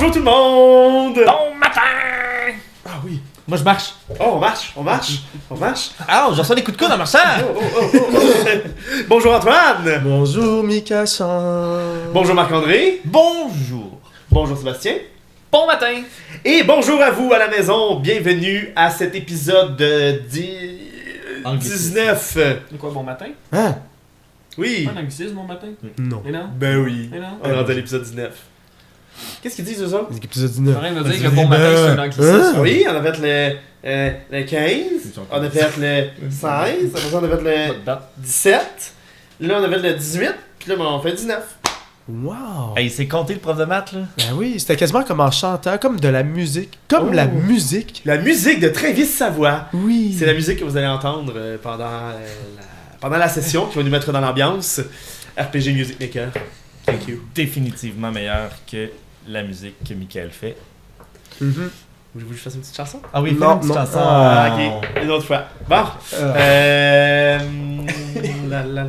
Bonjour tout le monde! Bon matin! Ah oui. Moi je marche. Oh, on marche. Ah, j'en reçois des coups de coude en marchant! Bonjour Antoine! Bonjour Mika-san. Bonjour Marc-André! Bonjour! Bonjour Sébastien! Bon matin! Et bonjour à vous à la maison! Bienvenue à cet épisode 19. De quoi, bon matin? Hein? Oui! Pas un anglicisme, bon matin? Non. Et non? Ben oui! Et non? On est rendu à l'épisode 19. Qu'est-ce qu'ils disent eux autres? C'est l'épisode Ça 19. rien me dire que bon matin, c'est un anglicisme. Oui, on a fait le 15, on a fait le 16, après ça on a fait Pas le de date. 17, là on a fait le 18, puis là ben, on fait le 19. Wow. Hey, c'est compté le prof de maths là? Ben oui, c'était quasiment comme en chantant, comme de la musique. Comme la musique. La musique de Travis Savoie. Oui. C'est la musique que vous allez entendre pendant la session qui va nous mettre dans l'ambiance. RPG Music Maker. Thank you. Définitivement meilleur que la musique que Michael fait. Mhm. Voulez-vous que je fasse une petite chanson? Ah oui, fais Non, une petite non. chanson. Ah, ok, une autre fois. Bon. La la la la.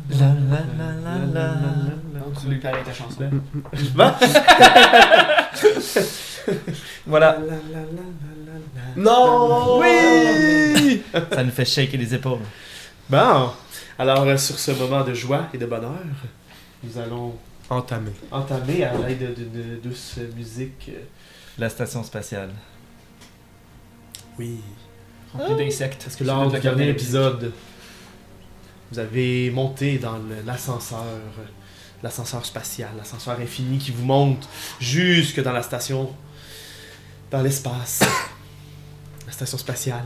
La la la la la. Donc, tu lui parlais ta chanson. Bon. Voilà. Non! Oui! Ça nous fait shaker les épaules. Bon. Alors, sur ce moment de joie et de bonheur, nous allons Entamé. entamer à l'aide d'une douce musique. La station spatiale. Oui. Rempli d'insectes. Parce que lors du dernier épisode, vous avez monté dans l'ascenseur spatial, l'ascenseur infini qui vous monte jusque dans la station, dans l'espace. La station spatiale.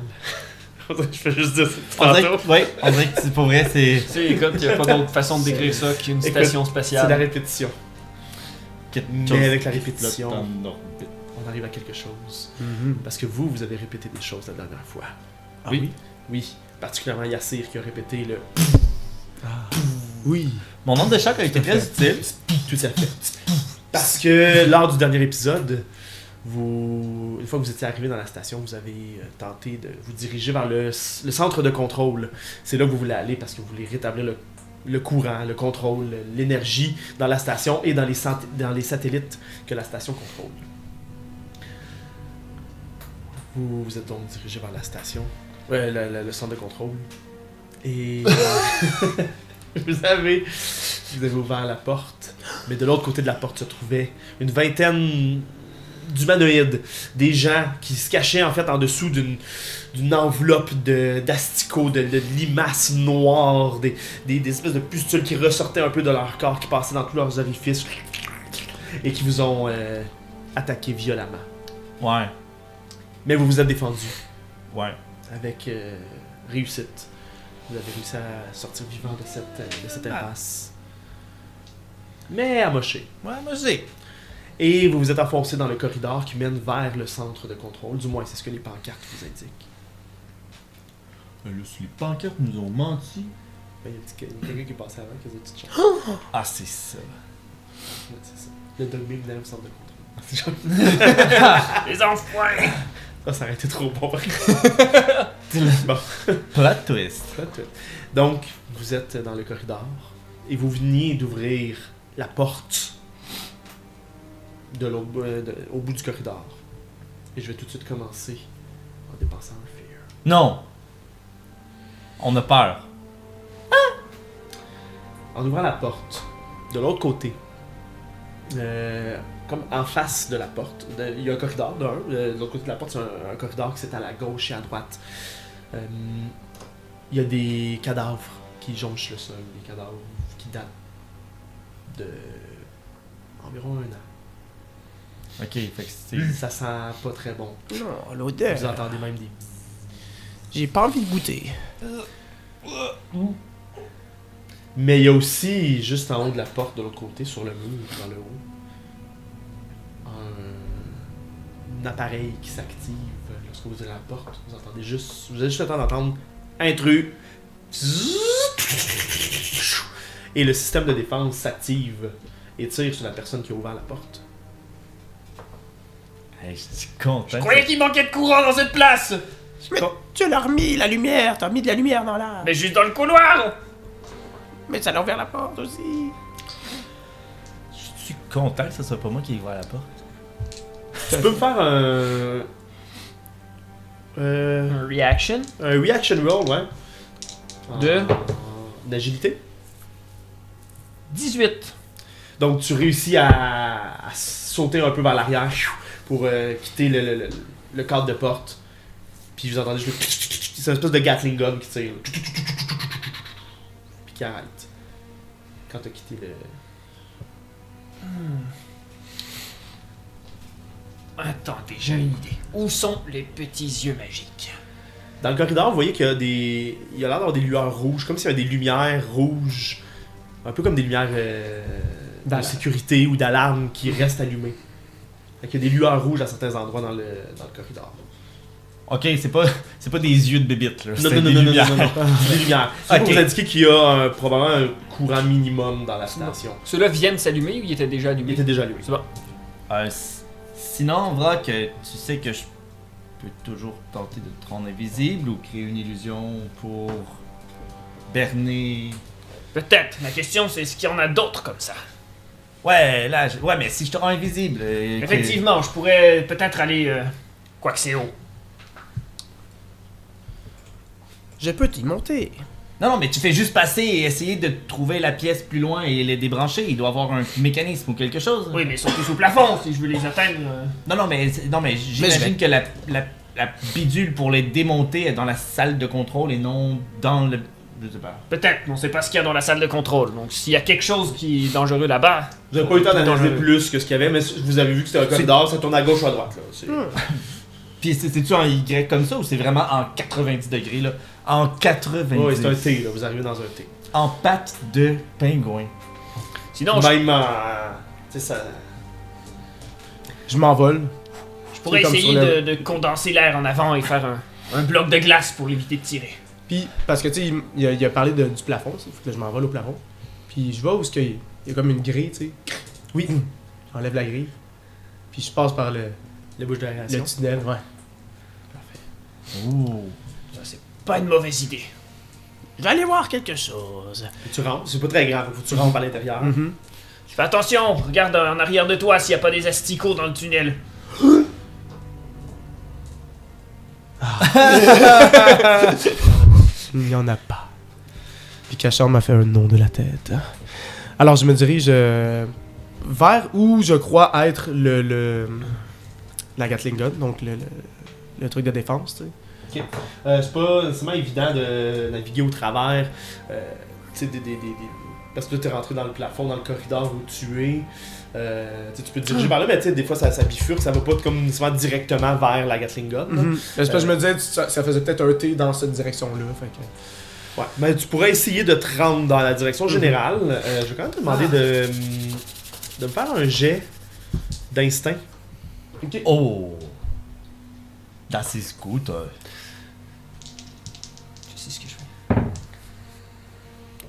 Je fais juste dire On dirait ça. que, ouais, on dirait que c'est pour vrai, c'est. Tu sais, écoute, il n'y a pas d'autre façon de décrire ça qu'une Écoute, station C'est la spatiale. répétition. Mais avec la répétition, on arrive à quelque chose. Mhm. Parce que vous avez répété des choses la dernière fois. Ah oui? Oui. Particulièrement Yassir qui a répété le... Oui. Mon nombre de chocs a été très utile. Tout à fait. Parce que lors du dernier épisode, une fois que vous étiez arrivé dans la station, vous avez tenté de vous diriger vers le centre de contrôle. C'est là que vous voulez aller parce que vous voulez rétablir le courant, le contrôle, l'énergie dans la station et dans les satellites que la station contrôle. Vous vous êtes donc dirigé vers la station, le centre de contrôle. Et vous avez ouvert la porte, mais de l'autre côté de la porte se trouvait une vingtaine d'humanoïdes, des gens qui se cachaient en fait en dessous d'une enveloppe d'asticots, de limaces noires, des espèces de pustules qui ressortaient un peu de leur corps, qui passaient dans tous leurs orifices et qui vous ont attaqué violemment. Ouais, Mais vous vous êtes défendu ouais. avec réussite. Vous avez réussi à sortir vivant de cette impasse. Mais amoché. Ouais, moi je dis. Et vous vous êtes enfoncé dans le corridor qui mène vers le centre de contrôle. Du moins, c'est ce que les pancartes vous indiquent. Là, si les pancartes nous ont menti. Ben, il y a quelqu'un qui est passé avant, qui a des petites choses. Ah, c'est ça. Ouais, c'est ça. Le dogme dans le centre de contrôle. Les enfants! Ça aurait été trop bon, par contre. Bon. Plot twist. Donc, vous êtes dans le corridor et vous veniez d'ouvrir la porte au bout du corridor. Et je vais tout de suite commencer en dépensant un fear. Non. On a peur. En ouvrant la porte, de l'autre côté, comme en face de la porte, il y a un corridor de l'autre côté de la porte, c'est un corridor qui s'étend à la gauche et à droite. Il y a des cadavres qui jonchent le sol, des cadavres qui datent de environ 1 an. Ok, fait que c'est. Ça sent pas très bon. Non, l'odeur. Vous entendez même des... J'ai pas envie de goûter. Mais il y a aussi, juste en haut de la porte, de l'autre côté, sur le mur, dans le haut, un appareil qui s'active lorsque vous ouvrez la porte. Vous avez juste le temps d'entendre intrus. Et le système de défense s'active et tire sur la personne qui a ouvert la porte. Hey, je suis content. Je croyais qu'il manquait de courant dans cette place! Mais tu l'as remis, la lumière. T'as mis de la lumière dans l'arbre. Mais juste dans le couloir! Mais ça a ouvert la porte aussi. Je suis content que ce soit pas moi qui ai ouvert la porte. Tu peux me faire Un reaction. un reaction roll, ouais. De? D'agilité. 18. Donc tu réussis à sauter un peu vers l'arrière pour quitter le cadre de porte. Puis vous entendez juste c'est une espèce de Gatling gun qui tire. Puis qui arrête. Quand t'as quitté le... Attendez, j'ai une idée. Où sont les petits yeux magiques? Dans le corridor, vous voyez qu'il y a des... Il y a l'air d'avoir des lueurs rouges, comme s'il y avait des lumières rouges, un peu comme des lumières de D'alarme. sécurité ou d'alarme qui restent allumées. Fait qu'il y a des lueurs rouges à certains endroits dans le corridor. Ok, c'est pas des yeux de bébite, là. Non, c'est non, des non, non, non, lumières. non, non, c'est des lumières. C'est Ok. pour vous indiquer qu'il y a probablement un courant minimum dans la station. Ceux-là viennent s'allumer ou ils étaient déjà Il allumés? était déjà allumé. C'est bon. Sinon, Vrac, tu sais que je peux toujours tenter de te rendre invisible ou créer une illusion pour berner. Peut-être. La question, c'est est-ce qu'il y en a d'autres comme ça? Ouais, là, ouais, mais si je te rends invisible. Effectivement, je pourrais peut-être aller... Quoique c'est haut. Je peux t'y monter. Non, mais tu fais juste passer et essayer de trouver la pièce plus loin et les débrancher. Il doit y avoir un mécanisme ou quelque chose. Oui, mais ils sont tous au plafond. Si je veux les atteindre... Non, mais j'imagine que la bidule pour les démonter est dans la salle de contrôle et non dans le. Je sais pas. Peut-être, mais on sait pas ce qu'il y a dans la salle de contrôle. Donc s'il y a quelque chose qui est dangereux là-bas... Vous n'avez pas eu le temps d'analyser Dangereux. plus que ce qu'il y avait, mais vous avez vu que c'était un corridor, ça tourne à gauche ou à droite. Là. C'est... Puis c'est-tu en Y comme ça ou c'est vraiment en 90 degrés là? En 90. Oui, c'est un T, là. Vous arrivez dans un T. En patte de pingouin. Sinon, Même en... Tu sais, ça... Je m'envole. je pourrais c'est comme essayer sur le- de condenser l'air en avant et faire un bloc de glace pour éviter de tirer. Puis, parce que tu sais, il a parlé du plafond, il faut que je m'envole au plafond. Puis je vois où il y a comme une grille, tu sais. Oui. J'enlève la grille. Puis je passe par le Les bouches d'aération. tunnel, ouais. Ouh. Ça, c'est pas une mauvaise idée. Je vais aller voir quelque chose. Puis tu rentres, c'est pas très grave, faut que tu rentres par l'intérieur. Mhm. Fais attention, regarde en arrière de toi s'il y a pas des asticots dans le tunnel. Il n'y en a pas. Puis Cachard m'a fait un nom de la tête. Alors je me dirige vers où je crois être la Gatling Gun, donc le truc de défense, tu sais. C'est pas nécessairement évident de naviguer au travers. Tu sais, parce que là, t'es rentré dans le plafond, dans le corridor où tu es. Tu peux te diriger par là, mais tu sais, des fois ça bifurque, ça va pas comme nécessairement directement vers la Gatling Gun. là. Parce que je me disais, ça faisait peut-être un T dans cette direction-là. Fait que... Ouais, mais tu pourrais essayer de te rendre dans la direction générale. Je vais quand même te demander de me faire un jet d'instinct. Oh. Das ist gut. Je sais ce que je fais.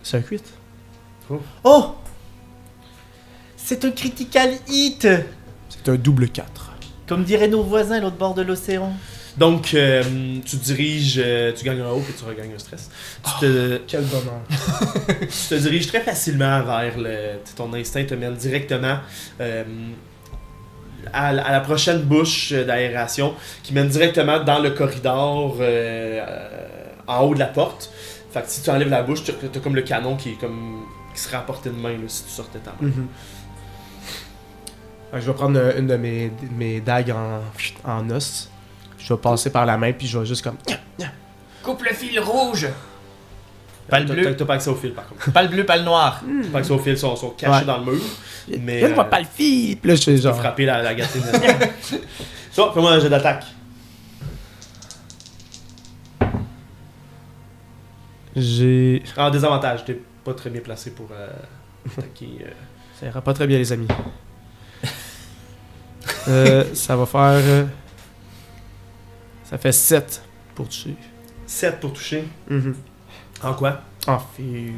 C'est un 8. Oh. C'est un critical hit. C'est un double 4. Comme diraient nos voisins à l'autre bord de l'océan. Donc, tu diriges, tu gagnes un haut et tu regagnes un stress. Quel bonheur. Tu te diriges très facilement vers ton instinct te mène directement à la prochaine bouche d'aération qui mène directement dans le corridor en haut de la porte. Fait que si tu enlèves la bouche, t'as comme le canon qui serait à portée de main là, si tu sortais ta main. Je vais prendre une de mes dagues en os. Je vais passer par la main, puis je vais juste comme... Coupe le fil rouge! Pas le bleu. T'as pas accès au fil par contre. Pas le bleu, pas le noir. T'as pas accès au fil, ils sont cachés Ouais. dans le mur. Mais Donne-moi pas le fil! Puis là, je fais tu peux genre... frapper la Gatling. Ça, fais-moi un jet d'attaque. J'ai... En désavantage, t'es pas très bien placé pour attaquer. Ça ira pas très bien, les amis. Ça va faire... Ça fait 7 pour toucher. 7 pour toucher. Mhm. En quoi? En fait...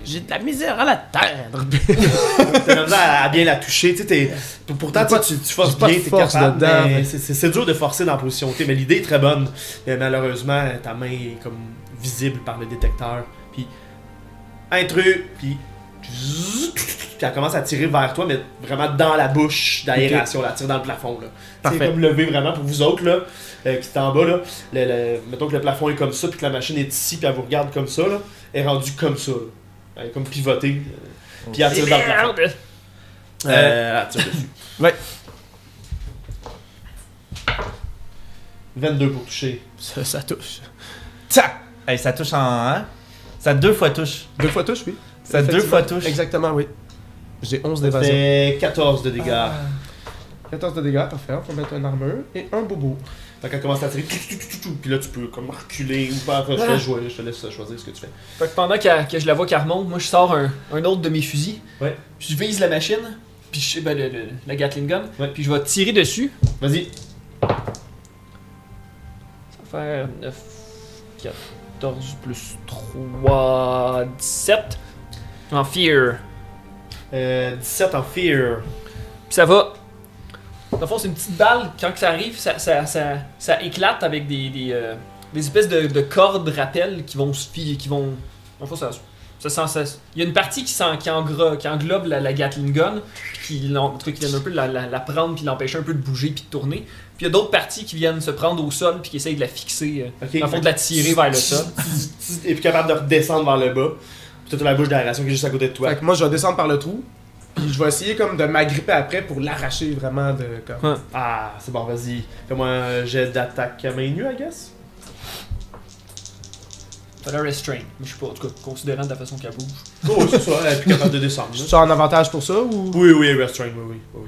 J'ai de la misère à l'atteindre. T'as la misère à bien la toucher. Tu sais, pourtant, tu forces j'ai pas bien, de t'es force capable. dedans, Mais mais- c'est dur de forcer dans la position T, mais l'idée est très bonne. Mais malheureusement, ta main est comme visible par le détecteur. Puis, intrus, puis puis elle commence à tirer vers toi, mais vraiment dans la bouche d'aération, là, elle tire dans le plafond. Là. Parfait. C'est comme levé vraiment pour vous autres, là, qui êtes en bas. Là, mettons que le plafond est comme ça, puis que la machine est ici, puis elle vous regarde comme ça. Là, elle est rendue comme ça. Là. Elle est comme pivotée. Puis elle tire dans le plafond. Merde! Elle tire dessus. Ouais. 22 pour toucher. Ça touche. Tac! Hey, ça touche en. Hein? Ça 2 fois touche. 2 fois touche, oui. Ça 2 fois touche. Exactement, oui. J'ai 11 Ça d'évasion. fait 14 de dégâts. 14 de dégâts, parfait. On peut mettre une armure et un bobo. Fait qu'elle commence à tirer, puis là tu peux comme reculer ou pas. Je te laisse jouer, je te laisse choisir ce que tu fais. Fait que pendant que je la vois qu'elle remonte, moi je sors un autre de mes fusils. Ouais. Je vise la machine, puis la Gatling Gun, Ouais. puis je vais tirer dessus. Vas-y. Ça va faire 9, 14 plus 3, 17. En Fear. 17 en Fear. Puis ça va. Dans le fond, c'est une petite balle, quand que ça arrive, ça éclate avec des espèces de cordes rappels qui vont se filer, qui vont. Dans le fond, il y a une partie qui englobe la Gatling Gun, puis qui vient un peu la prendre, puis l'empêcher un peu de bouger, puis de tourner. Puis il y a d'autres parties qui viennent se prendre au sol, puis qui essayent de la fixer, Ok. dans le fond, de la tirer vers le sol. Et puis capable de redescendre vers le bas. Puis t'as la bouche d'aération qui est juste à côté de toi. Fait que moi, je vais descendre par le trou. Puis je vais essayer comme de m'agripper après pour l'arracher vraiment de comme. Ah, c'est bon, vas-y. Fais-moi un jet d'attaque à main nue, I guess. T'as le restrain, mais je sais pas, en tout cas, considérant de la façon qu'elle bouge. Oh, c'est ça, elle est plus capable de descendre. Je là. suis en avantage pour ça ou. Oui, restrain, oui.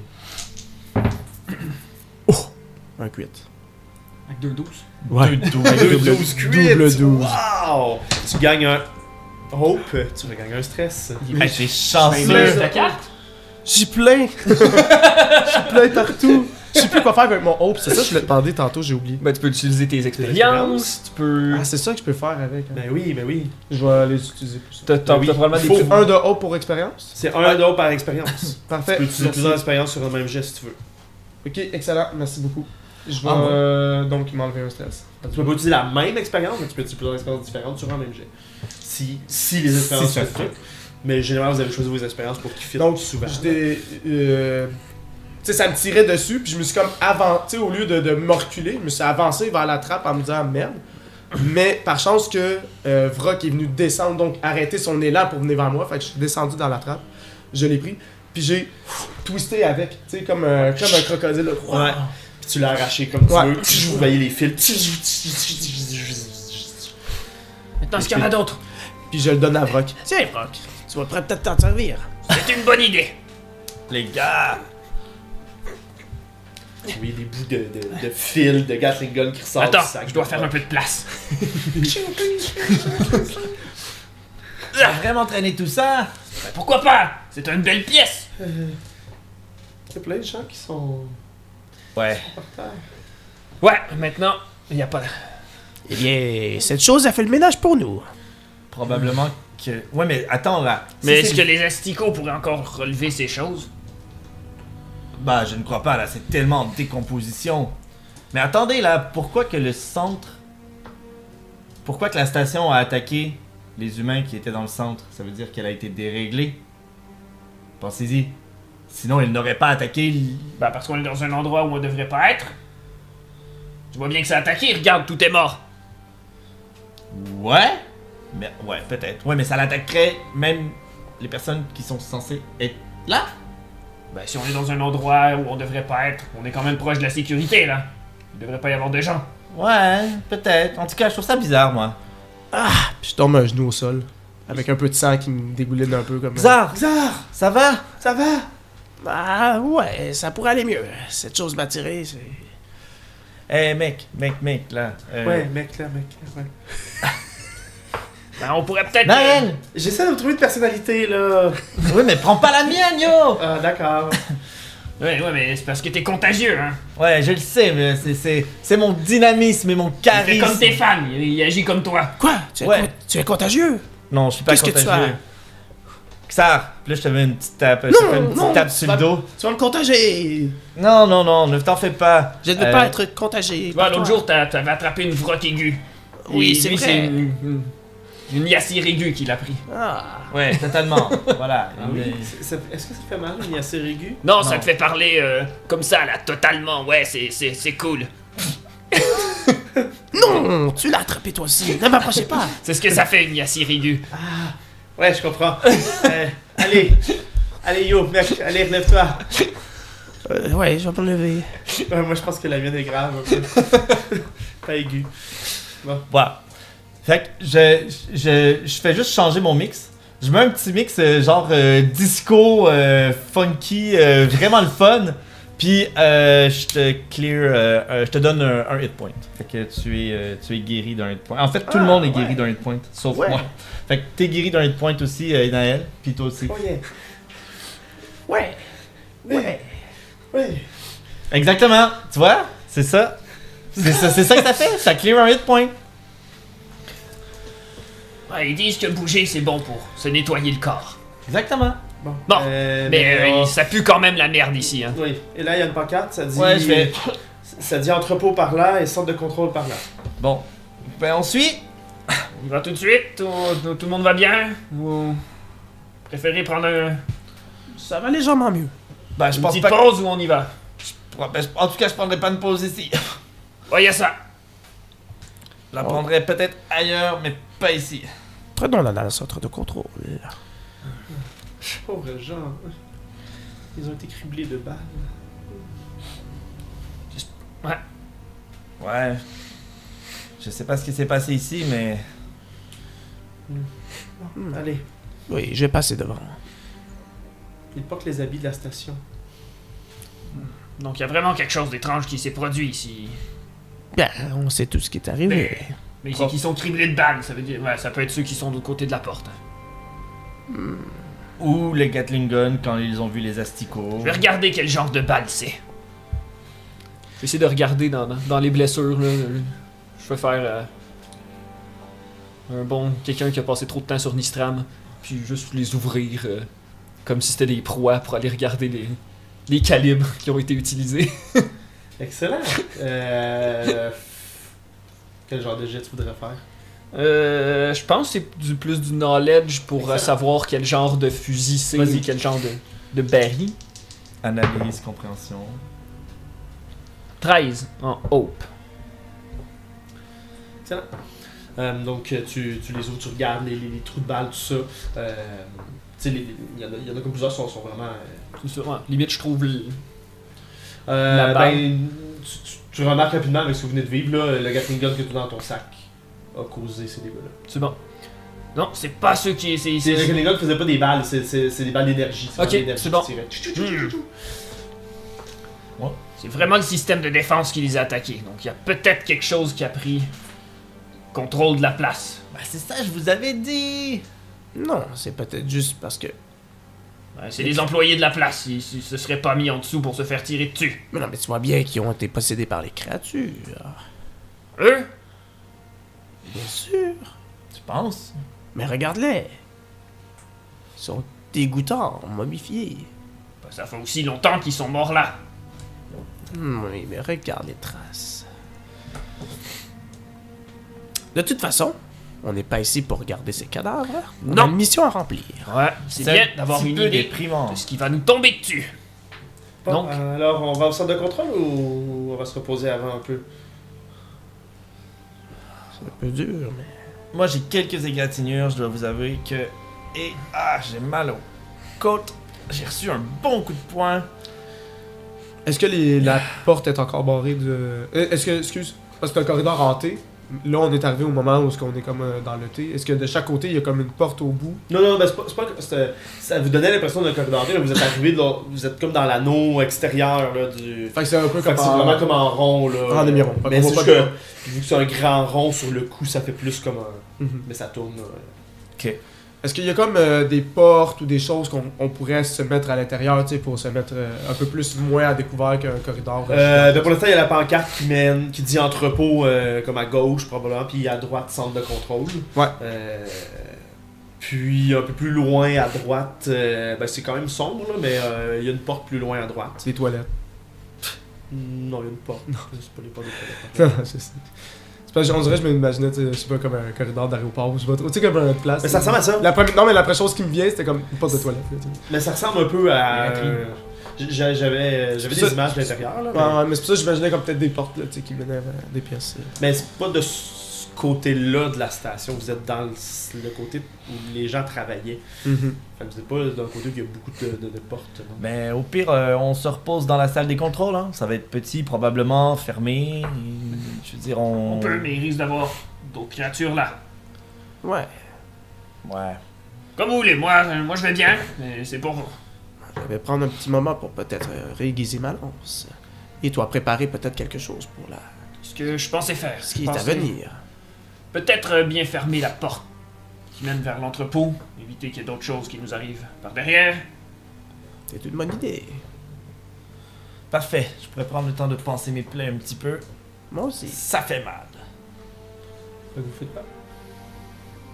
Un crit. Avec 2-12. Ouais. Double 12 crit! Double 12. Wow! Tu gagnes un hope, tu regagnes un stress. Hey, c'est Mais chanceux. ta carte? J'ai plein! J'ai plein partout! Je sais plus quoi faire avec mon hope, c'est ça que je l'ai demandé tantôt, j'ai oublié. Ben, tu peux utiliser tes expériences, tu peux. Ah, c'est ça que je peux faire avec. Hein. Ben oui. Je vais les utiliser pour ça. T'as oui. probablement des Faut petits- Un de hope pour expérience. C'est un d'eau par expérience. Parfait. Tu peux utiliser plusieurs expériences sur le même jet si tu veux. Ok, excellent, merci beaucoup. Je vais Ah, donc m'enlever un stress. Tu peux pas utiliser la même expérience, mais tu peux utiliser plusieurs expériences différentes sur un même jet. Si les expériences ça se fit. fit. Mais généralement, vous avez choisi vos expériences pour qu'ils fit Donc, souvent. j'étais. Tu sais, ça me tirait dessus, puis je me suis comme avancé, au lieu de me reculer, je me suis avancé vers la trappe en me disant merde. Mais par chance que Vrock est venu descendre, donc arrêter son élan pour venir vers moi, fait que je suis descendu dans la trappe, je l'ai pris, puis j'ai twisté avec, tu sais, comme un crocodile. Là. Ouais. Puis tu l'as arraché comme tu Ouais. veux. Vous voyez les fils. Maintenant, est-ce qu'il y en a d'autres? Puis je le donne à Vrock. Tiens, Vrock, tu vas peut-être t'en servir. C'est une bonne idée. Les gars. Oui, des bouts de fil, de Gatling Gun qui ressortent Attends, du sac. je dois faire un peu de place. T'as vraiment traîné tout ça? Ben, pourquoi pas? C'est une belle pièce. Il y a plein de gens qui sont Ouais. par terre. Ouais, maintenant, il n'y a pas. Eh bien, cette chose a fait le ménage pour nous. Probablement que. Ouais, mais attends là. Si Mais c'est- est-ce que les asticots pourraient encore relever ces choses? Bah, je ne crois pas là, c'est tellement en décomposition. Mais attendez là, pourquoi que le centre. Pourquoi que la station a attaqué les humains qui étaient dans le centre? Ça veut dire qu'elle a été déréglée. Pensez-y. Sinon, elle n'aurait pas attaqué. Ben, parce qu'on est dans un endroit où on devrait pas être. Tu vois bien que ça a attaqué, regarde, tout est mort. Ouais. Mais ouais, peut-être. Ouais, mais ça l'attaquerait même les personnes qui sont censées être là. Ben, si on est dans un endroit où on devrait pas être, on est quand même proche de la sécurité, là. Il devrait pas y avoir de gens. Ouais, peut-être. En tout cas, je trouve ça bizarre, moi. Puis je tombe un genou au sol, avec un peu de sang qui me dégouline un peu comme. Xar, Xar, ça va? ça va? Ah ouais, ça pourrait aller mieux. Cette chose m'a tiré, c'est. Eh, mec, là. Ouais, mec, là, ouais. Ben, on pourrait peut-être. Naël! J'essaie de me trouver une personnalité, là. Oui, mais prends pas la mienne, yo! Ah, d'accord. Ouais, mais c'est parce que t'es contagieux, hein. Ouais, je le sais, mais c'est mon dynamisme et mon Il fait charisme. comme tes fans, il agit comme toi. Quoi? Ouais. Tu es contagieux? Non, je suis pas Qu'est-ce que tu contagieux. as? Xar, puis là, je te mets une petite tape. Je te fais une petite tape sur le dos. Tu vas me contager! Non, ne t'en fais pas. Je ne veux pas être contagé. Tu vois, par l'autre toi. jour, t'avais attrapé une vrotte aiguë. Oui, Et c'est lui, vrai. il Une Yassir aiguë qu'il a pris. Ah. Ouais, totalement. Voilà. Est-ce que ça te fait mal, une assez aiguë? Non, ça Non. te fait parler comme ça, là, totalement. Ouais, c'est cool. Non, tu l'as attrapé toi aussi. Ne m'approchez pas. C'est ce que ça fait, une Yassir aiguë. Ouais, je comprends. Allez, yo, mec, allez, relève-toi. Ouais, je vais me lever. Ouais, moi, je pense que la mienne est grave. Un peu. Pas aiguë. Voilà. Fait que je fais juste changer mon mix. Je mets un petit mix genre disco, funky, vraiment le fun. Puis je te clear, je te donne un hit point. Fait que tu es guéri d'un hit point. En fait, tout le monde est guéri d'un hit point, sauf Ouais. moi. Fait que t'es guéri d'un hit point aussi, Naël. Puis toi aussi. Oh yeah. Ouais. Ouais. Ouais. Exactement. Tu vois? C'est ça. C'est ça que ça fait. Ça clear un hit point. Ouais, ils disent que bouger, c'est bon pour se nettoyer le corps. Exactement. Bon. Bon, mais ça pue quand même la merde ici, hein. Oui. Et là, il y a une pancarte, ça dit. Ouais, je vais. Ça dit entrepôt par là et centre de contrôle par là. Bon. Ben on suit. On y va tout de suite? Tout le monde va bien? Ou préférez prendre Ça va légèrement mieux. Ben je une pense petite pas. pause ou on y va? En tout cas, je prendrais pas une pause ici. Voyez ça! Je la prendrais peut-être ailleurs, mais pas ici. Prenons-la dans le centre de contrôle. Pauvres gens. Ils ont été criblés de balles. Ouais. Je sais pas ce qui s'est passé ici, mais. Allez. Oui, je vais passer devant. Ils portent les habits de la station. Donc il y a vraiment quelque chose d'étrange qui s'est produit ici. Bien, on sait tout ce qui est arrivé. Mais c'est qu'ils sont criblés de balles, ça veut dire. Ouais, ça peut être ceux qui sont de l'autre côté de la porte. Ou les Gatling Guns quand ils ont vu les asticots. Je vais regarder quel genre de balle c'est. Je vais essayer de regarder dans les blessures, là. Je vais faire un bon quelqu'un qui a passé trop de temps sur Nistram, puis juste les ouvrir comme si c'était des proies pour aller regarder les calibres qui ont été utilisés. Excellent. Quel genre de jet tu voudrais faire? Je pense que c'est plus du knowledge pour Excellent. savoir quel genre de fusil c'est, Vas-y. quel genre de baril. Analyse, compréhension. 13 en hope. Excellent. Donc, tu les ouvres, tu regardes les trous de balles, tout ça. Tu sais, il y en a comme plusieurs sont vraiment. C'est ça, ouais. Limite, je trouve. La balle. Ben, tu remarques rapidement avec ce que vous venez de vivre, là, le Gatling Gun que tu as dans ton sac a causé ces dégâts-là. C'est bon. Non, c'est pas ceux qui. Le Gatling Gun ne faisait pas des balles, c'est des balles d'énergie. Ok, vraiment l'énergie c'est bon. qui tirait. C'est vraiment le système de défense qui les a attaqués. Donc il y a peut-être quelque chose qui a pris contrôle de la place. Ben c'est ça, je vous avais dit! Non, c'est peut-être juste parce que... Ouais, c'est les employés de la place. Ils se seraient pas mis en dessous pour se faire tirer dessus. Mais non, mais tu vois bien qu'ils ont été possédés par les créatures. Eux? Bien sûr. Tu penses? Mais regarde-les. Ils sont dégoûtants, momifiés. Ben, ça fait aussi longtemps qu'ils sont morts là. Oui, mais regarde les traces. De toute façon, on n'est pas ici pour regarder ces cadavres. On a Non. une mission à remplir. Ouais, c'est bien d'avoir un petit une peu idée déprimant. de ce qui va nous tomber dessus. Bon, Donc- alors, on va au centre de contrôle ou on va se reposer avant un peu? C'est un peu dur, mais... Moi j'ai quelques égratignures, je dois vous avouer que. Et j'ai mal aux côtes. J'ai reçu un bon coup de poing. Est-ce que la porte est encore barrée de... Est-ce que... Excuse, parce que c'est un corridor hanté. Là, on est arrivé au moment où on est comme dans le thé. Est-ce que de chaque côté, il y a comme une porte au bout? Non, ben ça vous donnait l'impression d'un corridor, mais vous êtes arrivé, vous êtes comme dans l'anneau extérieur là, du... Fait que c'est un peu Fait comme que c'est vraiment comme en rond là. en demi-rond. Fait Mais qu'on c'est voit juste pas que, vu que c'est un grand rond sur le cou, ça fait plus comme un... Mhm. Mais ça tourne. Ok. Est-ce qu'il y a comme des portes ou des choses qu'on pourrait se mettre à l'intérieur, tu sais, pour se mettre un peu plus moins à découvert qu'un corridor? Ben pour l'instant, il y a la pancarte qui dit entrepôt comme à gauche probablement, puis à droite centre de contrôle. Ouais. Puis un peu plus loin à droite, ben c'est quand même sombre là, mais il y a une porte plus loin à droite. Les toilettes. Non, il y a une porte. Non, c'est pas les portes des toilettes. c'est Parce que on dirait que je m'imaginais, tu sais, je sais pas, comme un corridor d'aéroport ou je sais pas trop. Tu sais, comme une place. Mais ça ressemble à ça. Non, mais la première chose qui me vient, c'était comme une porte de toilette. Là, tu sais. Mais ça ressemble un peu à. La vitrine. J'avais C'est des ça. images de l'intérieur, là. Ouais, mais c'est pour ça que j'imaginais comme peut-être des portes là, tu sais, qui menaient vers des pièces. Mais c'est pas de ce côté-là de la station. Vous êtes dans le côté où les gens travaillaient. Mhm. Fait que vous êtes pas dans le côté où il y a beaucoup de portes. Non? Mais au pire, on se repose dans la salle des contrôles. Hein. Ça va être petit, probablement fermé. Et, je veux dire, On peut, mais il risque d'avoir d'autres créatures là. Ouais. Ouais. Comme vous voulez, moi je vais bien, mais c'est pour vous. Je vais prendre un petit moment pour peut-être réaiguiser ma lance. Et toi, préparer peut-être quelque chose pour Ce que je pensais faire. ce qui je est à pensais venir. Peut-être bien fermer la porte qui mène vers l'entrepôt, éviter qu'il y ait d'autres choses qui nous arrivent par derrière. C'est une bonne idée. Parfait. Je pourrais prendre le temps de penser mes plaies un petit peu. Moi aussi. Ça fait mal. Fait que vous faites pas.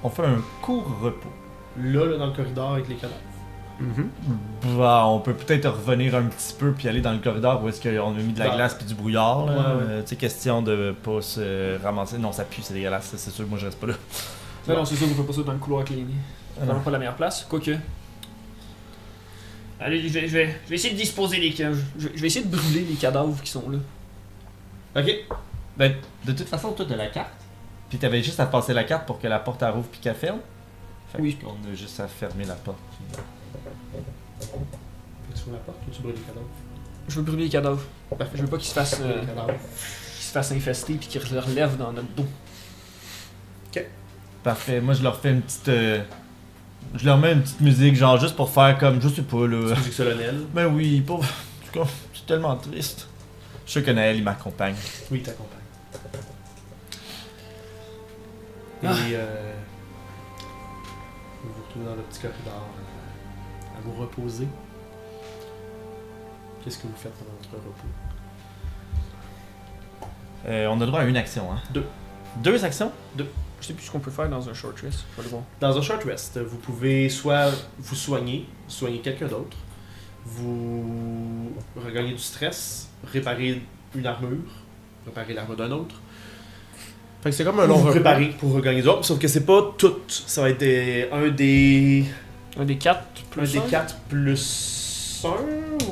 On fait un court repos. Là, dans le corridor avec les cadavres. Mhm. Bah, on peut peut-être revenir un petit peu puis aller dans le corridor où est-ce qu'on a mis de la Dans- glace puis du brouillard. Là. Ouais, ouais. Tu sais, question de pas se ramasser. Non, ça pue, c'est dégueulasse. Ça, c'est sûr que moi je reste pas là. Non, c'est sûr, vous faites pas ça dans le couloir avec les lits. C'est vraiment pas la meilleure place, quoique. Allez, je vais essayer de disposer les cadavres. Je vais essayer de brûler les cadavres qui sont là. Ok. Ben, de toute façon, toi, t'as la carte. Puis t'avais juste à passer la carte pour que la porte elle rouvre puis qu'elle ferme. Fait Oui. qu'on a juste à fermer la porte. Fait que tu ouvres la porte ou tu brûles les cadavres? Je veux brûler les cadavres. Parfait. Je veux pas qu'ils se fassent, Les cadavres. infester puis qu'ils relèvent dans notre dos. Parfait. Moi, je leur fais une petite. Je leur mets une petite musique, genre juste pour faire comme. Je sais pas, là. C'est musique solennelle. Ben oui, pauvre. En tout cas, c'est tellement triste. Je sais que Naël, il m'accompagne. Oui, il t'accompagne. Et Ah. vous vous retrouvez dans le petit corridor à vous reposer. Qu'est-ce que vous faites pendant votre repos? On a droit à une action, hein. 2. 2 actions? Je sais plus ce qu'on peut faire dans un short rest. Je vais aller voir. Dans un short rest, vous pouvez soit vous soigner quelqu'un d'autre, vous regagner du stress, réparer une armure, réparer l'armure d'un autre, Fait que c'est comme un ou long vous repas. préparer pour regagner d'autres, sauf que c'est pas tout. Ça va être un des Un des 4 plus un? 4 plus 1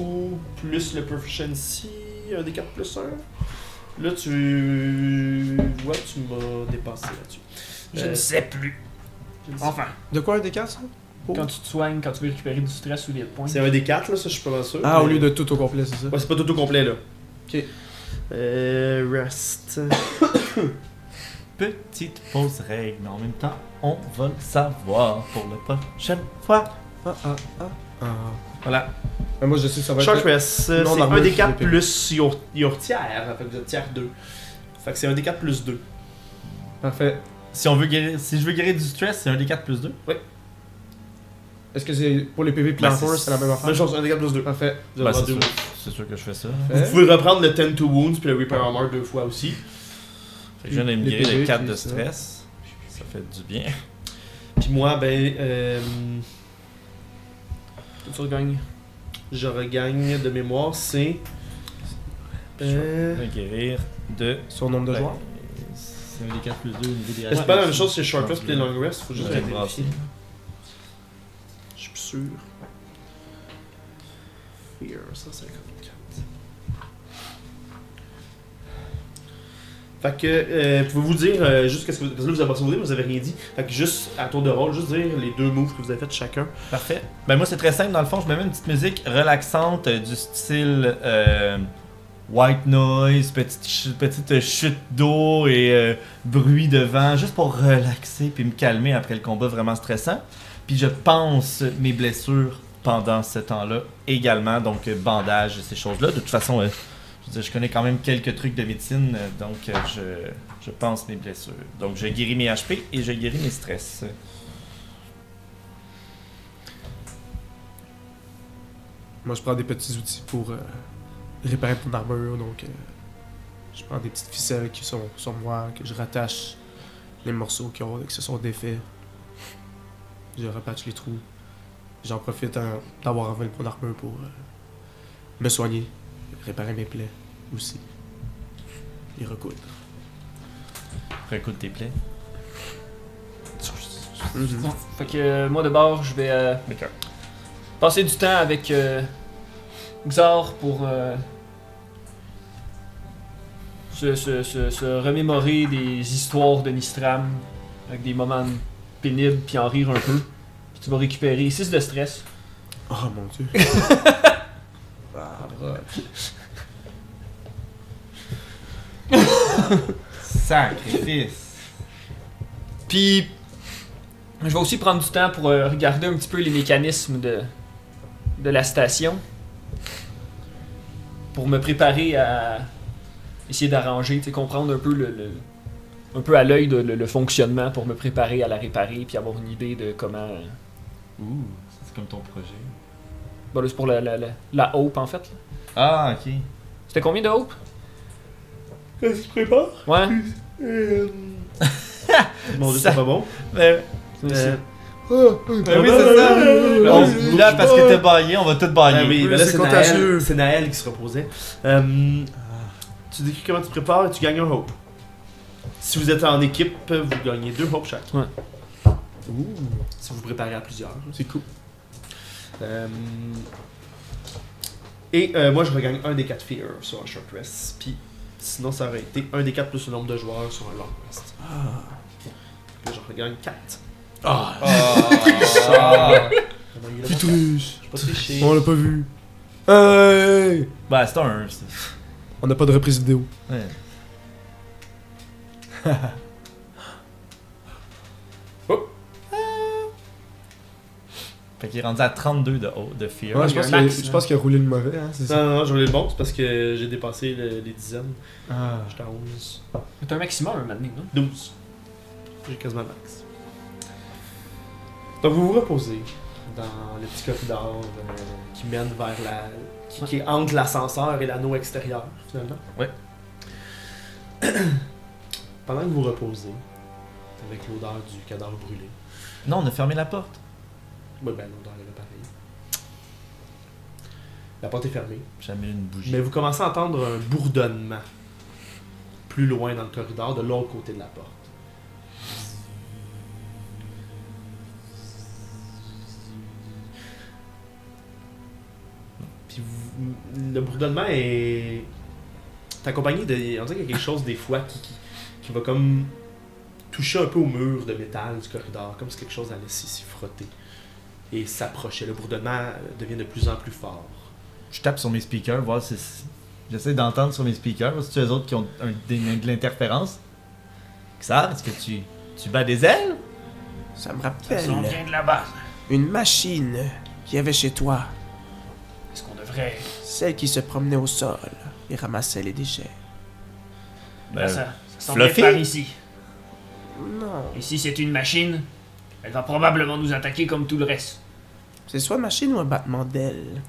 ou plus le proficiency, un des 4 plus 1. Là, tu vois, tu m'as dépassé là-dessus. Je ne sais plus. Je ne sais Enfin, De quoi un des 4 ça? quand tu te soignes, quand tu veux récupérer du stress ou des points. C'est un des 4, là, ça, je suis pas mal sûr. Ah, au mais- lieu de tout au complet, c'est ça? Ouais, c'est pas tout au complet, là. Ok. Rest. Petite pause règle, mais en même temps, on va le savoir pour la prochaine fois. Ah, ah, ah, ah. Voilà. Moi, je sais, ça va Short être. rest, Non, c'est l'armure, un des c'est 4 l'épée. plus your tiers. Fait que vous êtes tiers 2. Fait que c'est un des 4 plus 2. Parfait. Si je veux guérir du stress, c'est un des 4 plus 2. Est-ce que c'est pour les PV Ben, Planters, c'est la même affaire? Même chose, un des 4 plus 2. Parfait. Vous avez Ben, droit à deux. c'est sûr que je fais ça. Vous pouvez reprendre le 10 to Wounds puis le Repair Armor 2 fois aussi. Fait que je viens de me Les guérir PV, de 4 de c'est ça. stress. Ça fait du bien. Puis moi, ben, Tu regagnes. je regagne de mémoire, c'est. Je vais guérir de. Sur nombre de Ben, joueurs? c'est un des 4 plus 2 au niveau des C'est pas la même chose, c'est Short Rest et Long Rest. Faut juste Ouais, vérifier. Je suis plus sûr. Fear, 154. Fait que, pouvez-vous dire juste qu'est-ce que vous. Parce que là, vous avez passé vos dés, mais vous avez rien dit. Fait que juste, à tour de rôle, juste dire les 2 moves que vous avez fait chacun. Parfait. Ben moi c'est très simple dans le fond, je me mets une petite musique relaxante du style white noise, petite chute d'eau et bruit de vent, juste pour relaxer puis me calmer après le combat vraiment stressant. Puis je pense mes blessures pendant ce temps-là également, donc bandage et ces choses-là. De toute façon, je veux dire, je connais quand même quelques trucs de médecine, donc je pense mes blessures. Donc je guéris mes HP et je guéris mes stress. Moi, je prends des petits outils pour réparer mon armure. Donc, je prends des petites ficelles qui sont sur moi, que je rattache les morceaux qui se sont défaits. Je repatche les trous. J'en profite d'avoir enlevé mon armure pour me soigner, réparer mes plaies aussi. Et recoudre. Récoute tes plaies. Bon, fait que moi de bord, je vais passer du temps avec Xor pour se remémorer des histoires de Nistram avec des moments pénibles puis en rire un peu. Puis tu vas récupérer 6 de stress. Oh mon dieu. Sacrifice. Puis je vais aussi prendre du temps pour regarder un petit peu les mécanismes de la station. Pour me préparer à essayer d'arranger, tu sais, comprendre un peu un peu à l'œil le fonctionnement pour me préparer à la réparer puis avoir une idée de comment. Ouh, c'est comme ton projet. Bon, là, c'est pour la Hope en fait. Là. Ah, ok. C'était combien de Hope? Quand tu te prépares? Ouais. Mon dieu, c'est pas bon. Ben Oui, oui, c'est ça. Là, parce que t'es baillé, on va tout bailler. oui, Oui, ben là, c'est c'est contagieux. Naël, c'est Naël qui se reposait. Tu décris comment tu te prépares et tu gagnes un hope. Si vous êtes en équipe, vous gagnez 2 hopes chaque. Ouais. Ouh. Si vous vous préparez à plusieurs. C'est cool. Et moi, je regagne un des 4 fear sur un short rest. Puis sinon, ça aurait été un des 4 plus le nombre de joueurs sur un long rest. Là, je regagne 4. Ah, Puis triche. Je pas triché. On l'a pas vu. Hey! Ben, c'est un 1, ça. On n'a pas de reprise vidéo. Ouais. Fait qu'il est rendu à 32 de fear. Ouais, il y a un max, je pense qu'il a roulé le mauvais, hein, c'est ça. Non, je voulais le bon, c'est parce que j'ai dépassé les dizaines. Ah. J'étais à 11. C'est un maximum un moment donné, non? 12. J'ai quasiment le max. Donc vous vous reposez dans le petit corridor qui mène vers qui est entre l'ascenseur et l'anneau extérieur, finalement. Ouais. Pendant que vous reposez, avec l'odeur du cadavre brûlé. Non, on a fermé la porte. Oui, ben l'odeur est pareil. La porte est fermée. J'ai mis une bougie. Mais vous commencez à entendre un bourdonnement plus loin dans le corridor, de l'autre côté de la porte. Puis le bourdonnement est accompagné de... On dirait qu'il y a quelque chose des fois qui va comme toucher un peu au mur de métal du corridor, comme si quelque chose allait s'y frotter et s'approcher. Le bourdonnement devient de plus en plus fort. Je tape sur mes speakers, voir si... J'essaie d'entendre sur mes speakers, voir si tu as eux autres qui ont de l'interférence. Xar, est-ce que tu bats des ailes? Ça me rappelle vient de là-bas. une machine qu'il y avait chez toi. Est-ce qu'on devrait... Celle qui se promenait au sol et ramassait les déchets. ça semble Fluffy? être par ici. Non. Et si c'est une machine, elle va probablement nous attaquer comme tout le reste. C'est soit une machine ou un battement d'aile.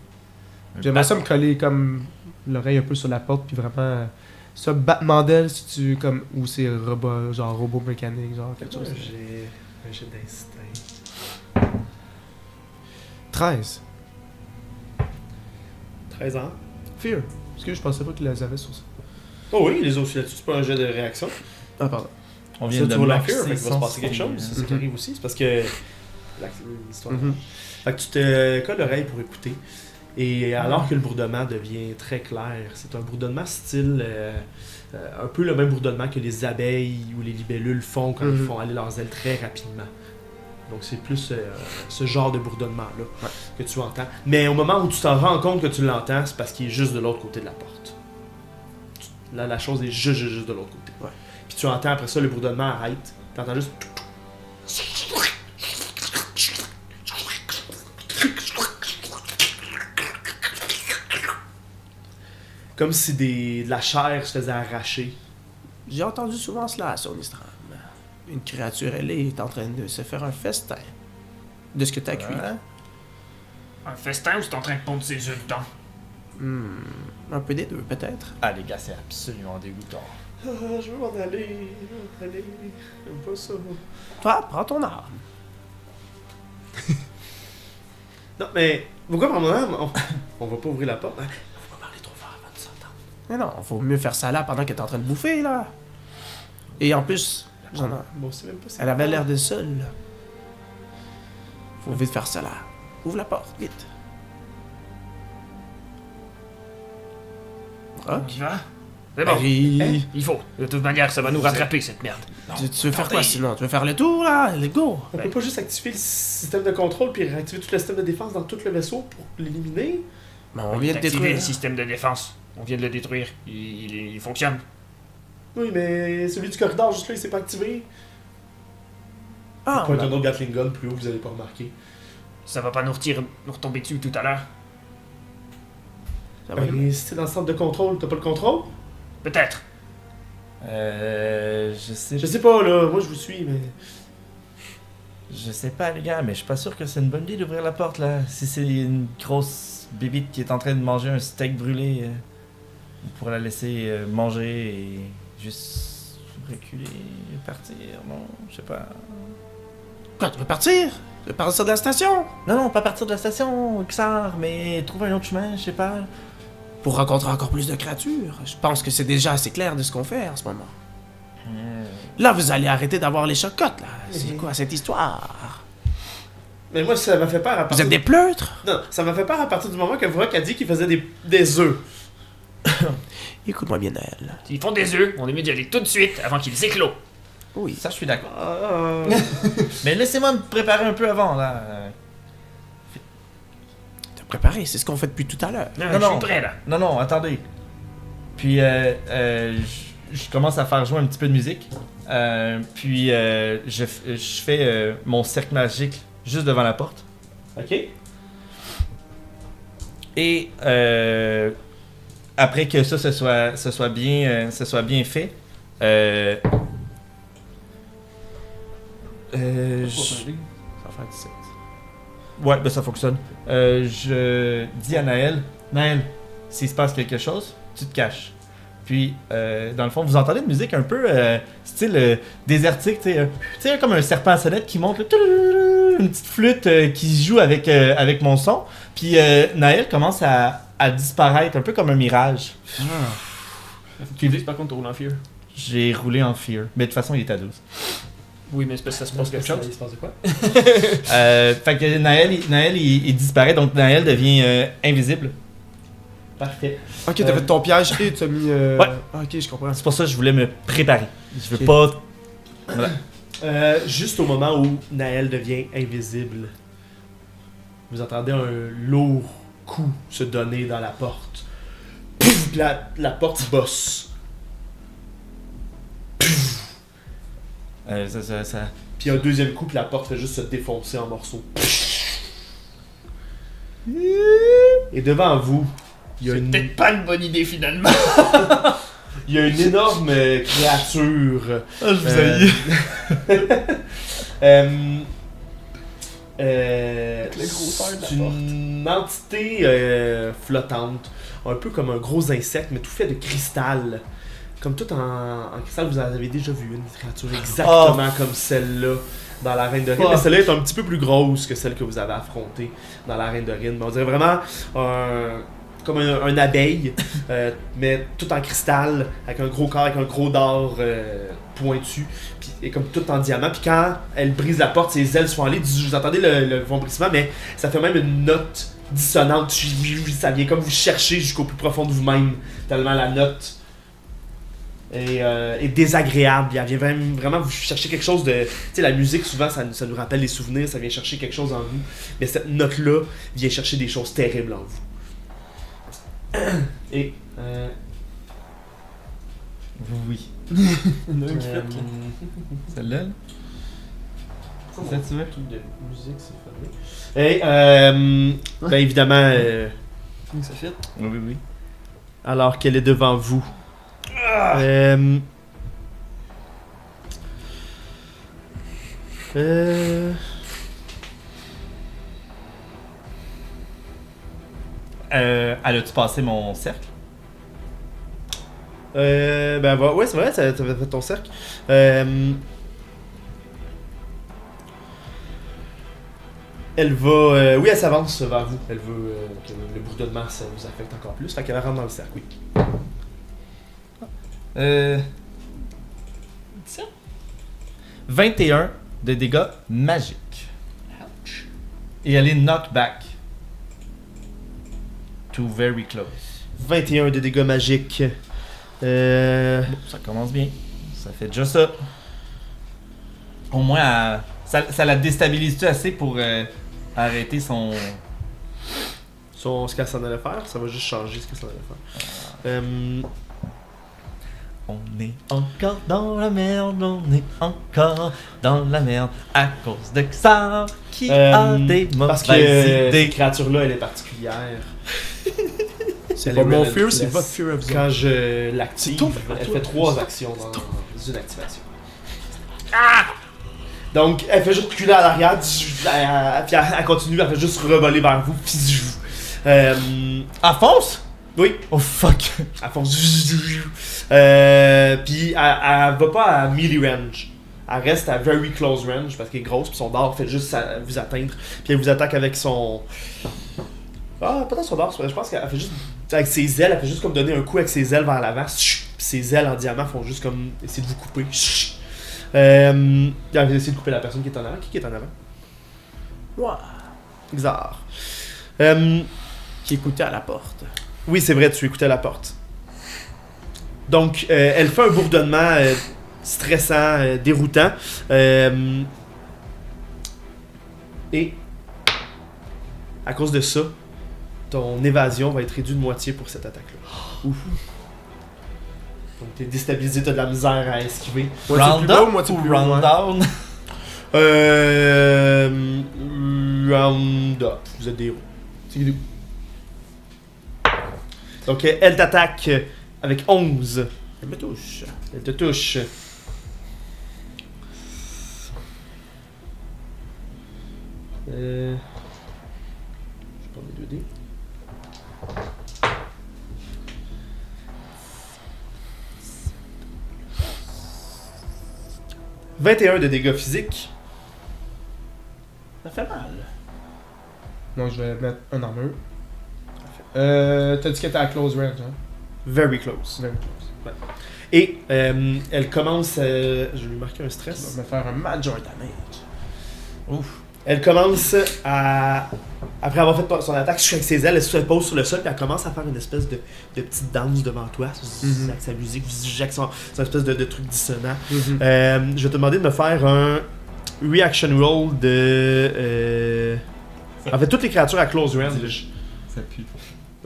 Un J'aimerais bat- ça me coller comme l'oreille un peu sur la porte, puis vraiment. Ça, battement d'aile, si tu. Comme, ou c'est robot, genre robot mécanique, genre quelque chose. J'ai un jet d'instinct. 13. 13 ans. Fear. Parce que je pensais pas qu'il les avait sur ça. Oh oui, les autres là-dessus, c'est pas un jet de réaction. Ah, pardon. On Ça, vient de tu vas maxer l'enfuir, fait qu'il va se passer son quelque chose. style. C'est ça qui arrive aussi. C'est parce que. L'histoire. Mhm. Fait que tu te colles l'oreille pour écouter. Et alors que le bourdonnement devient très clair, c'est un bourdonnement style. Un peu le même bourdonnement que les abeilles ou les libellules font quand ils Mhm. font aller leurs ailes très rapidement. Donc c'est plus ce genre de bourdonnement-là que tu entends. Mais au moment où tu t'en rends compte que tu l'entends, c'est parce qu'il est juste de l'autre côté de la porte. Là, la chose est juste de l'autre côté. Ouais. Puis tu entends après ça, le bourdonnement arrête. Tu entends juste. Comme si de la chair se faisait arracher. J'ai entendu souvent cela à Sonistram. Une créature ailée est en train de se faire un festin. De ce que t'as cuit. Ouais. Un festin ou c'est en train de pondre ses œufs dedans? Un peu des deux, peut-être. Ah, les gars, c'est absolument dégoûtant. Ah, je veux m'en aller. J'aime pas ça. Toi, prends ton arme. Non, mais pourquoi par mon âme on va pas ouvrir la porte? Hein? Faut pas parler trop fort avant de s'entendre. Mais non, faut mieux faire ça là pendant qu'elle est en train de bouffer, là. Et en plus, j'en ai- Moi aussi, même pas. c'est elle avait quoi. l'air de seule. Faut vite faire ça là. Ouvre la porte, vite. On Ok. y va? C'est bon. Harry, Il faut. De toute manière, ça va nous rattraper, cette merde. tu veux faire quoi sinon? Tu veux faire le tour là? Let's go! On peut pas juste activer le système de contrôle puis réactiver tout le système de défense dans tout le vaisseau pour l'éliminer? Mais on vient de Activer détruire. le système de défense. On vient de le détruire. Il fonctionne. Oui, mais celui du corridor, juste là, il s'est pas activé. Ah, Point on a- un autre Gatling Gun plus haut, vous avez pas remarqué. Ça va pas nous retomber dessus tout à l'heure. ça va aller. Mais si t'es dans le centre de contrôle, t'as pas le contrôle? Peut-être. Je sais. Je sais pas, là. Moi, je vous suis, mais... Je sais pas, les gars, mais je suis pas sûr que c'est une bonne idée d'ouvrir la porte là. Si c'est une grosse bébite qui est en train de manger un steak brûlé, on pourrait la laisser manger et juste reculer, partir, non? Je sais pas. Quoi, tu veux partir? Tu veux partir de la station? Non, pas partir de la station, Xar, mais trouver un autre chemin, je sais pas. Pour rencontrer encore plus de créatures. Je pense que c'est déjà assez clair de ce qu'on fait en ce moment. Là, vous allez arrêter d'avoir les chocottes, là. C'est quoi cette histoire? Mais moi, ça m'a fait peur à Vous partir... êtes des pleutres? Non, ça m'a fait peur à partir du moment que Vrock a dit qu'il faisait des œufs. Écoute-moi bien, Naël. S'ils font des œufs, on est mieux d'y aller tout de suite avant qu'ils éclosent. Oui. Ça, je suis d'accord. Ah, Mais laissez-moi me préparer un peu avant, là. T'as préparé, c'est ce qu'on fait depuis tout à l'heure. Non, Non, je non. suis prêt, là. Non, attendez. Puis, je commence à faire jouer un petit peu de musique. Puis, je fais mon cercle magique juste devant la porte. ok. Et après que ça se soit bien fait, Ça va faire 17. ouais, ben ça fonctionne. Je dis à Naël, s'il se passe quelque chose, tu te caches. Puis, dans le fond, vous entendez une musique un peu style désertique, tu sais, comme un serpent à sonnette qui monte, là, une petite flûte qui joue avec mon son. Puis, Naël commence à disparaître, un peu comme un mirage. Tu dis par contre, tu roules en fear. J'ai roulé en fear, mais de toute façon, il est à 12. Oui, mais c'est parce que ça se passe quelque chose. Il se passe de quoi? Fait que Naël il disparaît, donc Naël devient invisible. Parfait. Ok, t'as fait ton piège et t'as mis. Ouais. Ok, je comprends. C'est pour ça que je voulais me préparer. Je veux Ok. pas. Juste au moment où Naël devient invisible, vous entendez un lourd coup se donner dans la porte. Pouf, la porte bosse. Ça. Puis un deuxième coup, puis la porte fait juste se défoncer en morceaux. Et devant vous, il y a C'est une, peut-être pas une bonne idée finalement. il y a une énorme créature. Ah, je vous haïs. Le c'est une entité flottante, un peu comme un gros insecte, mais tout fait de cristal. Comme tout en cristal, vous en avez déjà vu une créature exactement comme celle-là dans la Reine de Rine. Oh. Mais celle-là est un petit peu plus grosse que celle que vous avez affrontée dans la Reine de Rine. Mais on dirait vraiment comme un abeille, mais tout en cristal, avec un gros corps, avec un gros dard pointu, puis et comme tout en diamant. Puis quand elle brise la porte, ses ailes se font aller, vous entendez le vombrissement, mais ça fait même une note dissonante. Ça vient comme vous chercher jusqu'au plus profond de vous-même, tellement la note est désagréable. Elle vient vraiment vous chercher quelque chose de... Tu sais, la musique, souvent, ça nous rappelle des souvenirs, ça vient chercher quelque chose en vous. Mais cette note-là vient chercher des choses terribles en vous. Et... Oui. Il y en a un qui fait. Celle-là, là? C'est ça que tu veux? Truc de musique, c'est fermé. Et, ben évidemment, Ça fit. Oui. alors qu'elle est devant vous. Euh, As-tu passé mon cercle? ben ouais, c'est vrai, ça fait ton cercle. Elle va... oui, elle s'avance vers vous. Elle veut que le bourdonnement ça vous affecte encore plus. Fait qu'elle rentre dans le cercle, oui. 17. 21 de dégâts magiques. Ouch. Et elle est knockback. To very close. 21 de dégâts magiques. Ça commence bien. Ça fait déjà ça. Au moins, ça la déstabilise-tu assez pour arrêter son... Ce qu'elle s'en allait faire, ça va juste changer ce qu'elle s'en allait faire. On est encore dans la merde, on est encore dans la merde à cause de Xar qui a des Parce que mauvaises idées. cette créature-là, elle est particulière. C'est Elle pas est mon relentless. fear, c'est votre fear of Quand je l'active, C'est ton- elle fait 3 actions dans une activation. Donc, elle fait juste reculer à l'arrière, puis elle continue, elle fait juste revoler vers vous. Ah, fonce? Oui, Oh fuck. elle fonce. Puis elle va pas à melee range. Elle reste à very close range parce qu'elle est grosse, puis son dard fait juste vous atteindre. Puis elle vous attaque avec son. Ah, pas dans son dard, je pense qu'elle fait juste. Avec ses ailes, elle fait juste comme donner un coup avec ses ailes vers l'avant. Puis ses ailes en diamant font juste comme essayer de vous couper. Elle va essayer de couper la personne qui est en avant. Qui est en avant? Moi. Xar. Qui écoutait à la porte. Oui, c'est vrai, tu écoutais la porte. Donc, elle fait un bourdonnement stressant, déroutant. Et, à cause de ça, ton évasion va être réduite de moitié pour cette attaque-là. Ouf. Donc, t'es déstabilisé, t'as de la misère à esquiver. Moitié Round plus bas ou up moitié ou plus loin? round down? Round up. Vous êtes des héros. C'est des- Donc, elle t'attaque avec 11. Elle me touche. Elle te touche. Je prends mes 2 dés. « 21 de dégâts physiques. Ça fait mal. Donc je vais mettre un armure. T'as dit qu'elle était à close range, hein? Very close. Very close. Et elle commence... je vais lui marquer un Ça stress. va me faire un major damage. Ouf. Elle commence à... Après avoir fait son attaque avec ses ailes, elle se pose sur le sol et elle commence à faire une espèce de petite danse devant toi. Mhm. Avec sa musique, avec son espèce de truc dissonant. Mhm. Je vais te demander de me faire un reaction roll de... En fait, toutes les créatures à close range. Ça pue.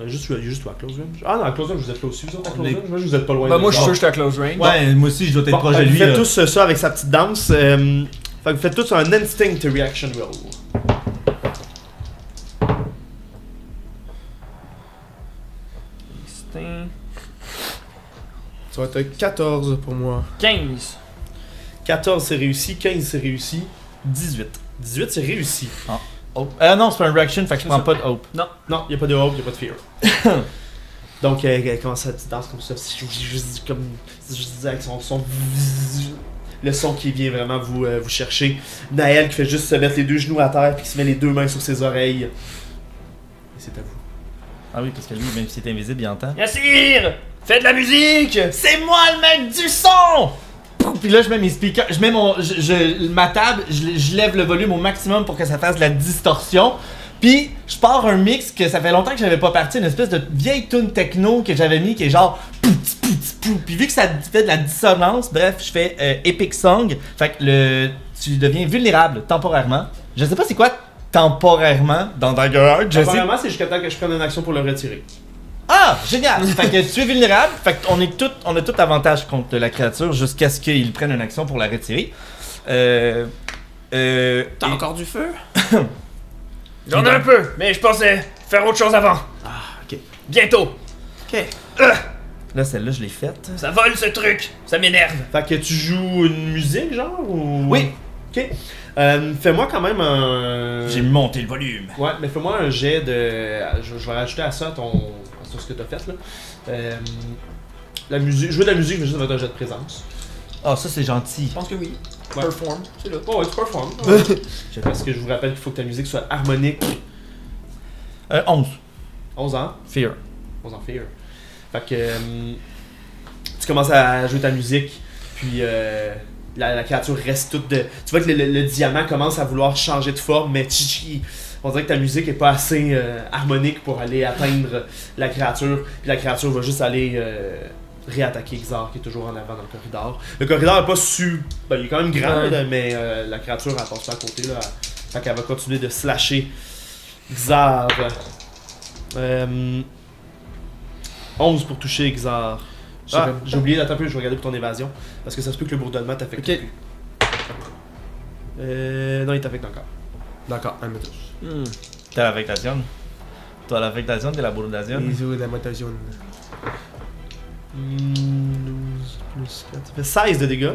Juste toi à close range. Ah non, à close range, vous êtes là aussi. Vous êtes à close Les- range? Moi, vous êtes pas loin. Bah, de moi, je suis là. sûr que j'étais à close range. Ouais, moi aussi, je dois être Bon, proche de vous lui. faites là. tous ça avec sa petite danse. Fait que vous faites tous un instinct reaction roll. Instinct. Ça va être 14 pour moi. 15. 14 c'est réussi, 15 c'est réussi, 18. 18 c'est réussi. Hope. Non, c'est pas un reaction, fait que je prends pas de hope. Non, il n'y a pas de hope, il n'y a pas de fear. Donc elle commence à danser comme ça, comme avec son le son qui vient vraiment vous chercher. Naël qui fait juste se mettre les 2 genoux à terre puis qui se met les 2 mains sur ses oreilles. Et c'est à vous. Ah oui, parce que lui, même si c'est invisible, il entend. Yassir! Fais de la musique! C'est moi le mec du son! Puis là, je mets mes speakers, je mets ma table, je lève le volume au maximum pour que ça fasse de la distorsion. Puis je pars un mix que ça fait longtemps que j'avais pas parti, une espèce de vieille tune techno que j'avais mis qui est genre pout, pout, pout. Puis vu que ça fait de la dissonance, bref, je fais Epic Song. Fait que tu deviens vulnérable temporairement. Je sais pas c'est quoi temporairement dans Daggerheart. Je sais. Apparemment, c'est jusqu'à temps que je prenne une action pour le retirer. Ah, génial! Fait que tu es vulnérable, fait qu'on on a tout avantage contre la créature jusqu'à ce qu'il prenne une action pour la retirer. T'as encore du feu? J'en ai un peu, mais je pensais faire autre chose avant. Ah, ok. Bientôt. Ok. Là, celle-là, je l'ai faite. Ça vole ce truc. Ça m'énerve. Fait que tu joues une musique, genre, ou... Oui. Ok. Fais-moi quand même un... J'ai monté le volume. Ouais, mais fais-moi un jet de... Je vais rajouter à ça sur ce que t'as fait, là. La musique... Jouer de la musique, je vais juste mettre un jet de présence. Ah, ça, c'est gentil. Je pense que oui. Ouais. Perform. C'est là. Oh, ouais, tu performes. Parce que je vous rappelle qu'il faut que ta musique soit harmonique. 11. 11 ans. Fear. 11 ans fear. Fait que... tu commences à jouer ta musique, Puis la créature reste toute de... Tu vois que le diamant commence à vouloir changer de forme, mais on dirait que ta musique est pas assez harmonique pour aller atteindre la créature. Puis la créature va juste aller réattaquer Xar qui est toujours en avant dans le corridor. Le corridor est pas ben, il est quand même grand, là, mais la créature elle passe pas à côté. Là, fait qu'elle va continuer de slasher Xar. 11 pour toucher Xar. J'ai oublié d'attendre un peu, je vais regarder pour ton évasion. Parce que ça se peut que le bourdonnement t'affecte plus. Non, il t'affecte encore. D'accord, elle me touche. T'as l'affectation. T'as l'affectation de la bourdation. Bisous de la motation. 12 plus 4. Ça fait 16 de dégâts.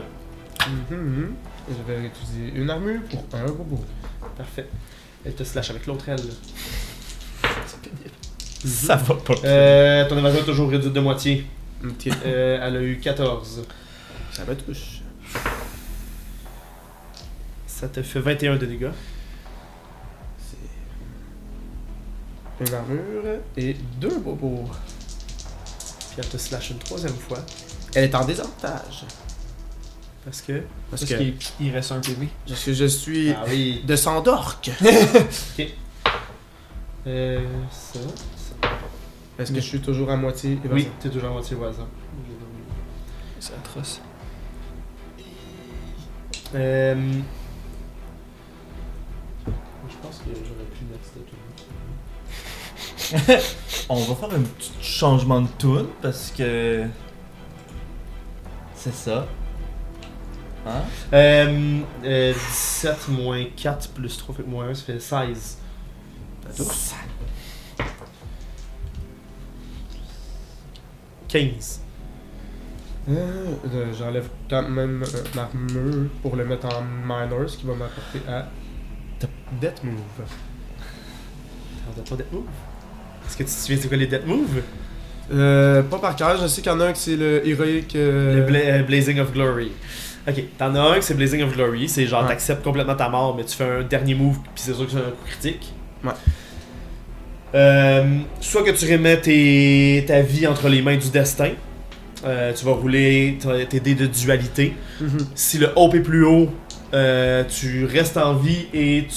Je vais utiliser une armure pour un robot. Parfait. Elle te slash avec l'autre aile. Ça va pas. Ton évasion est toujours réduite de moitié. Ok. Elle a eu 14. Ça me touche. Ça te fait 21 de dégâts. Une armure et 2 bobos. Puis elle te slash une troisième fois. Elle est en désavantage. Parce que. Parce Parce que, qu'il reste un PV. parce que je suis Ah oui. de sang d'orque. Ça. Est-ce que je suis toujours à moitié évasion? Oui, t'es toujours à moitié au hasard. C'est atroce. Je pense que j'aurais pu mettre cette tune. On va faire un petit changement de tune parce que. C'est ça. Hein? 17 moins 4 plus 3 fait moins 1, ça fait 16. Ça touche. 15. J'enlève quand même l'armure pour le mettre en minor, ce qui va m'apporter à Death Move. T'as pas Death Move? Est-ce que tu te souviens c'est quoi les Death Moves? Pas par cœur, je sais qu'il y en a un qui c'est le héroïque. Le Blazing of Glory. Ok, t'en as un que c'est Blazing of Glory, c'est genre Ouais. t'acceptes complètement ta mort, mais tu fais un dernier move, puis c'est sûr que c'est un coup critique. Ouais. Soit que tu remets ta vie entre les mains du destin, tu vas rouler tes dés de dualité. Si le hope est plus haut, tu restes en vie et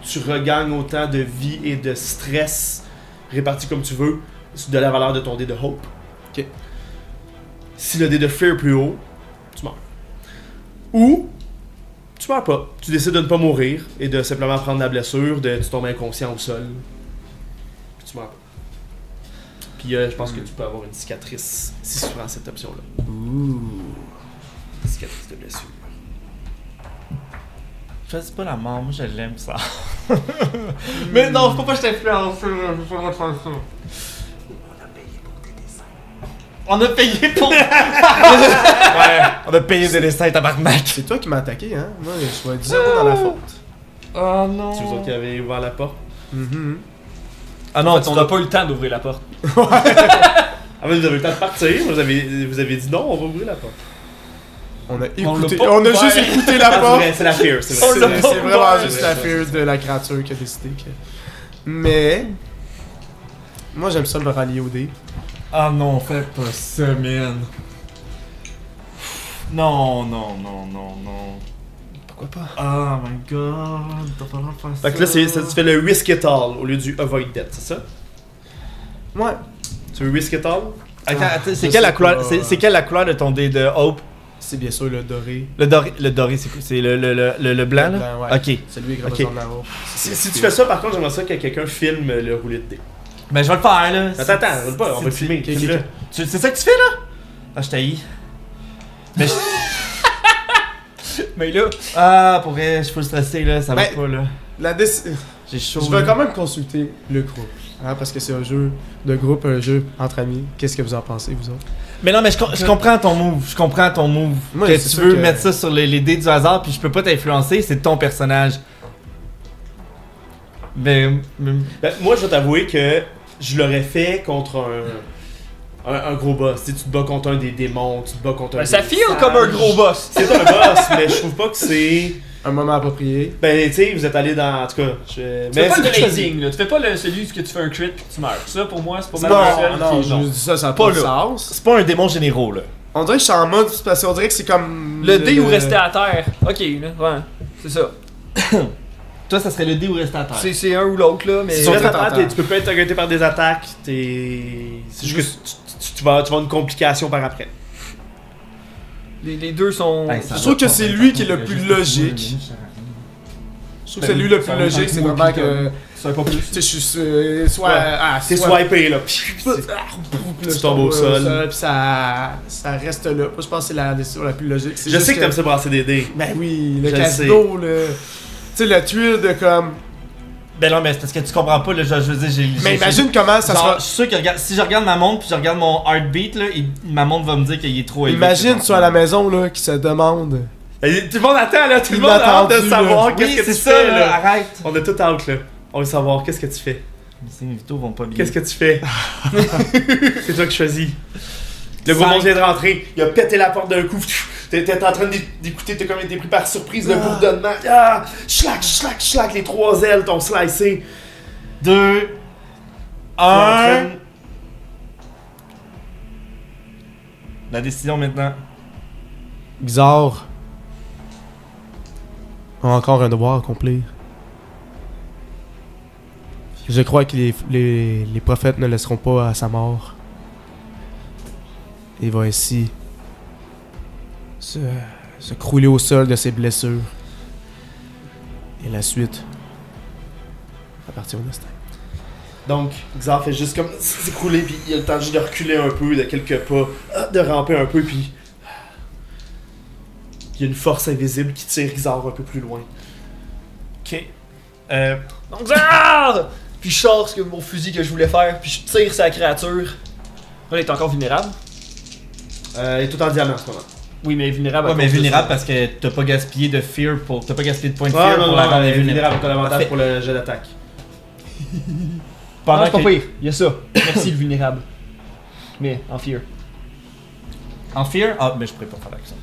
tu regagnes autant de vie et de stress répartis comme tu veux de la valeur de ton dé de hope. Ok. Si le dé de fear est plus haut, tu meurs. Ou tu meurs pas. Tu décides de ne pas mourir et de simplement prendre la blessure, tu tombes inconscient au sol. Puis tu meurs pas. Puis je pense que tu peux avoir une cicatrice si tu prends cette option-là. Ouh. Cicatrice de blessure. Choisis pas la mort, moi je l'aime ça. Mais non, faut pas que je t'influence. On a payé pour. Ouais, on a payé des dessins, tabarnak. C'est toi qui m'as attaqué, hein? Moi, je suis à 0 dans la faute. Oh non. C'est vous autres qui avez ouvert la porte. Ah non, On n'a pas eu le temps d'ouvrir la porte. Ah mais vous avez eu le temps de partir, vous avez dit non, on va ouvrir la porte. On a On l'a écouté. pas On a ouvert. juste écouté la Ah, c'est porte. vrai, c'est la fear, c'est C'est vrai. c'est vraiment ouvert. juste la fear de la créature qui a décidé que. Mais. Moi, j'aime ça me rallier au dé. Ah non, fais pas ça, man. Non, non, non, non, non. Pourquoi pas? Oh my god, t'as pas le droit de faire ça. Fait que là, tu fais le risk it all au lieu du avoid death, c'est ça? Ouais. Tu veux risk it all? Attends, je c'est quelle la sais couleur, pas. c'est quelle la couleur de ton dé de Hope? C'est bien sûr le doré. Le doré, c'est quoi? C'est le blanc, Le là? blanc, ouais. Ok. Celui avec Ok. la besoin de la robe. Si tu fais ça, par contre, j'aimerais ça que quelqu'un filme le roulé de dés. Ben je vais le faire, là. Attends, roule pas, on va le C'est- filmer. ok, filme-le. ok. C'est ça que tu fais, là? Ah, je t'haïs. Mais Mais là, Ah, pour vrai, je suis full stressé, là, ça va Ben, pas, là. La déc- J'ai chaud. Je vais quand même consulter le groupe. Hein, parce que c'est un jeu de groupe, un jeu entre amis. Qu'est-ce que vous en pensez, vous autres? Mais non, mais je comprends ton move. Je comprends ton move. Moi, que c'est tu sûr veux que- mettre ça sur les dés du hasard, puis je peux pas t'influencer, c'est ton personnage. Mais. Ben, moi, je vais t'avouer que je l'aurais fait contre un gros boss. Tu sais, tu te bats contre un des démons, tu te bats contre un. ben, ça des feel sages. comme un gros boss. C'est un boss, mais je trouve pas que c'est. Un moment approprié. Ben, tu sais, vous êtes allé dans. En tout cas, je. Tu fais pas c'est le choisi. blazing, là. Tu fais pas celui que tu fais un crit puis que tu meurs. Ça, pour moi, c'est pas mal Non, le seul non, qui est je genre. dis ça, ça n'a Pas pas de là. sens. C'est pas un démon généraux, là. On dirait que je suis en mode, parce qu'on dirait que c'est comme... Le dé ou rester à terre. Ok, là, ouais, c'est ça. Toi, ça serait le dé ou rester à terre. C'est un ou l'autre, là, mais... Si tu restes à terre, tu peux pas être targeté par des attaques, c'est juste que tu vas avoir une complication par après. Les deux sont... Ouais, Je trouve que c'est lui qui est le plus logique. Je trouve que c'est lui le plus logique, c'est vraiment que... C'est pas plus. Tu sais, je suis soit... C'est swipé là. Tu tombes au sol. Puis ça reste là. Moi, je pense que c'est la décision la plus logique. C'est Je juste sais que t'aimes ça brasser des dés. Ben oui, le Je casino, le... Tu sais, la tuile de comme... Ben non, mais c'est parce que tu comprends pas, là, je veux dire, Mais imagine comment ça genre, sera... je suis sûr que si je regarde ma montre puis je regarde mon heartbeat, là, ma montre va me dire qu'il est trop élevé. Imagine, tu es à la maison, là, qui se demande... Tout le monde attend là, tout le monde a hâte de Inattendu, savoir là. qu'est-ce Oui, que c'est tu ça, fais là, là. arrête. On a tout hâte là. On veut savoir qu'est-ce que tu fais. Les signes vitaux vont pas bien. Qu'est-ce que tu fais? C'est toi qui choisis. Le gros Cinq. monstre vient de rentrer, il a pété la porte d'un coup. T'es en train d'écouter, t'es comme été pris par surprise, le bourdonnement. Ah! Schlac, les trois ailes t'ont slicé. 2, 1. La décision maintenant. Xar a encore un devoir à accomplir. Je crois que les prophètes ne laisseront pas à sa mort. Il va ainsi se crouler au sol de ses blessures. Et la suite appartient au destin. Donc, Xar fait juste comme s'écrouler, puis il a le temps juste de reculer un peu, de quelques pas, de ramper un peu, puis il y a une force invisible qui tire Xar un peu plus loin. Ok. Donc, Xar! Puis je sors mon fusil que je voulais faire, puis je tire sa créature. Là, il est encore vulnérable. Il est tout en diamant en ce moment. Oui, mais vulnérable. à Ouais, mais cause de vulnérable ça. parce que t'as pas gaspillé de fear pour. T'as pas gaspillé de points de Ah fear non, pour non, la rendre vulnérable, invulnérable. t'as l'avantage Parfait. pour le jet d'attaque. Non, c'est pas que- pire. Il y a ça. Merci le vulnérable. Mais en fear. En fear? Ah, mais je pourrais pas faire l'action.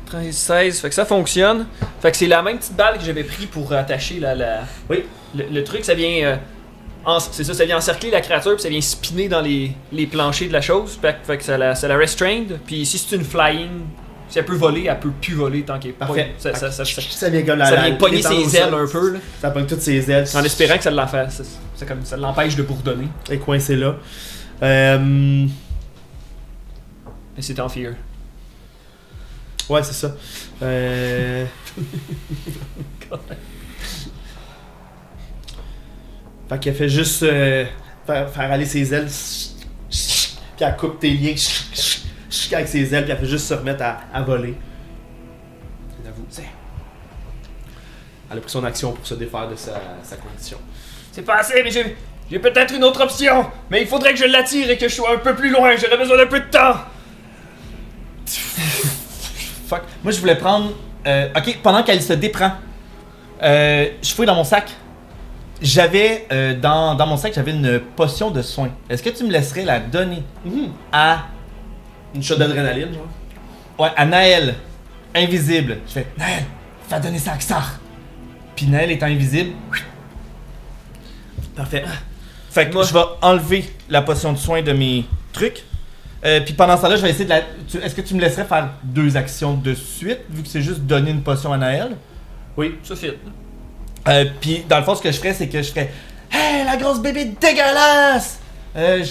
13, 16, fait que ça fonctionne. Fait que c'est la même petite balle que j'avais pris pour attacher Oui. le truc, ça vient. C'est ça, ça vient encercler la créature, puis ça vient spinner dans les planchers de la chose. Fait que ça la restrained. Puis si c'est une flying, si elle peut voler, elle peut plus voler tant qu'elle est Parfait. pas. Ça vient comme Ça vient pogner l'étendre au ses ailes sol. un peu, là, Ça pogne toutes ses ailes. en espérant que ça l'en fasse. C'est comme ça l'empêche de bourdonner. Elle est coincée là. Et c'était en fear. Ouais, c'est ça. Fait qu'elle fait juste faire aller ses ailes. Puis elle coupe tes liens avec ses ailes. Puis elle fait juste se remettre à voler. Et à vous. Elle a pris son action pour se défaire de sa condition. C'est pas assez, mais j'ai peut-être une autre option. Mais il faudrait que je l'attire et que je sois un peu plus loin. J'aurais besoin d'un peu de temps. Fuck. Moi, je voulais prendre. Ok, pendant qu'elle se déprend, je fouille dans mon sac. J'avais. Dans mon sac, j'avais une potion de soin. Est-ce que tu me laisserais la donner à. Une shot d'adrénaline, genre. Ouais, à Naël, invisible. Je fais Naël, fais donner ça à Xar. Puis Naël étant invisible. Parfait. Fait que moi, je vais enlever la potion de soin de mes trucs. Puis pendant ce temps-là, je vais essayer de la. Est-ce que tu me laisserais faire 2 actions de suite, vu que c'est juste donner une potion à Naël? Oui. Ça fit. Puis dans le fond, ce que je ferais, c'est que je ferais Hey, la grosse bébé dégueulasse! Je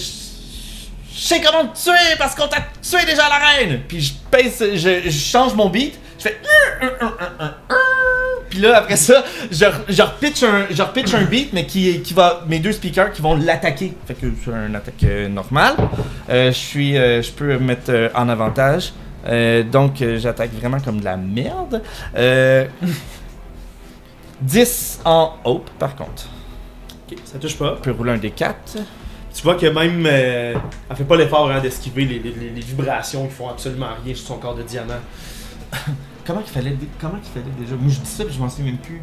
sais comment te tuer parce qu'on t'a tué déjà la reine! Puis je pèse, je change mon beat, je fais Puis là, après ça, je repitch un beat, mais qui va. Mes 2 speakers qui vont l'attaquer. Fait que c'est une attaque normale. Je peux mettre en avantage. Donc, j'attaque vraiment comme de la merde. 10 en hope, par contre. Ok, ça touche pas. Je peux rouler un des 4. Tu vois que même. Elle fait pas l'effort d'esquiver les vibrations qui font absolument rien sur son corps de diamant. Comment qu'il fallait déjà? Moi, je dis ça, puis je m'en souviens même plus.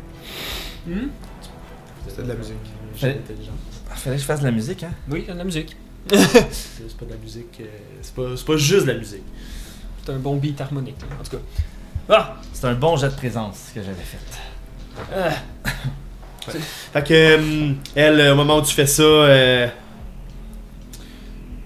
C'était de la musique. Fallait que je fasse de la musique, hein? Oui, il y a de la musique. C'est pas de la musique. C'est pas juste de la musique. C'est un bon beat harmonique, là, en tout cas. Ah! C'est un bon jet de présence que j'avais fait. Fait que, elle, au moment où tu fais ça,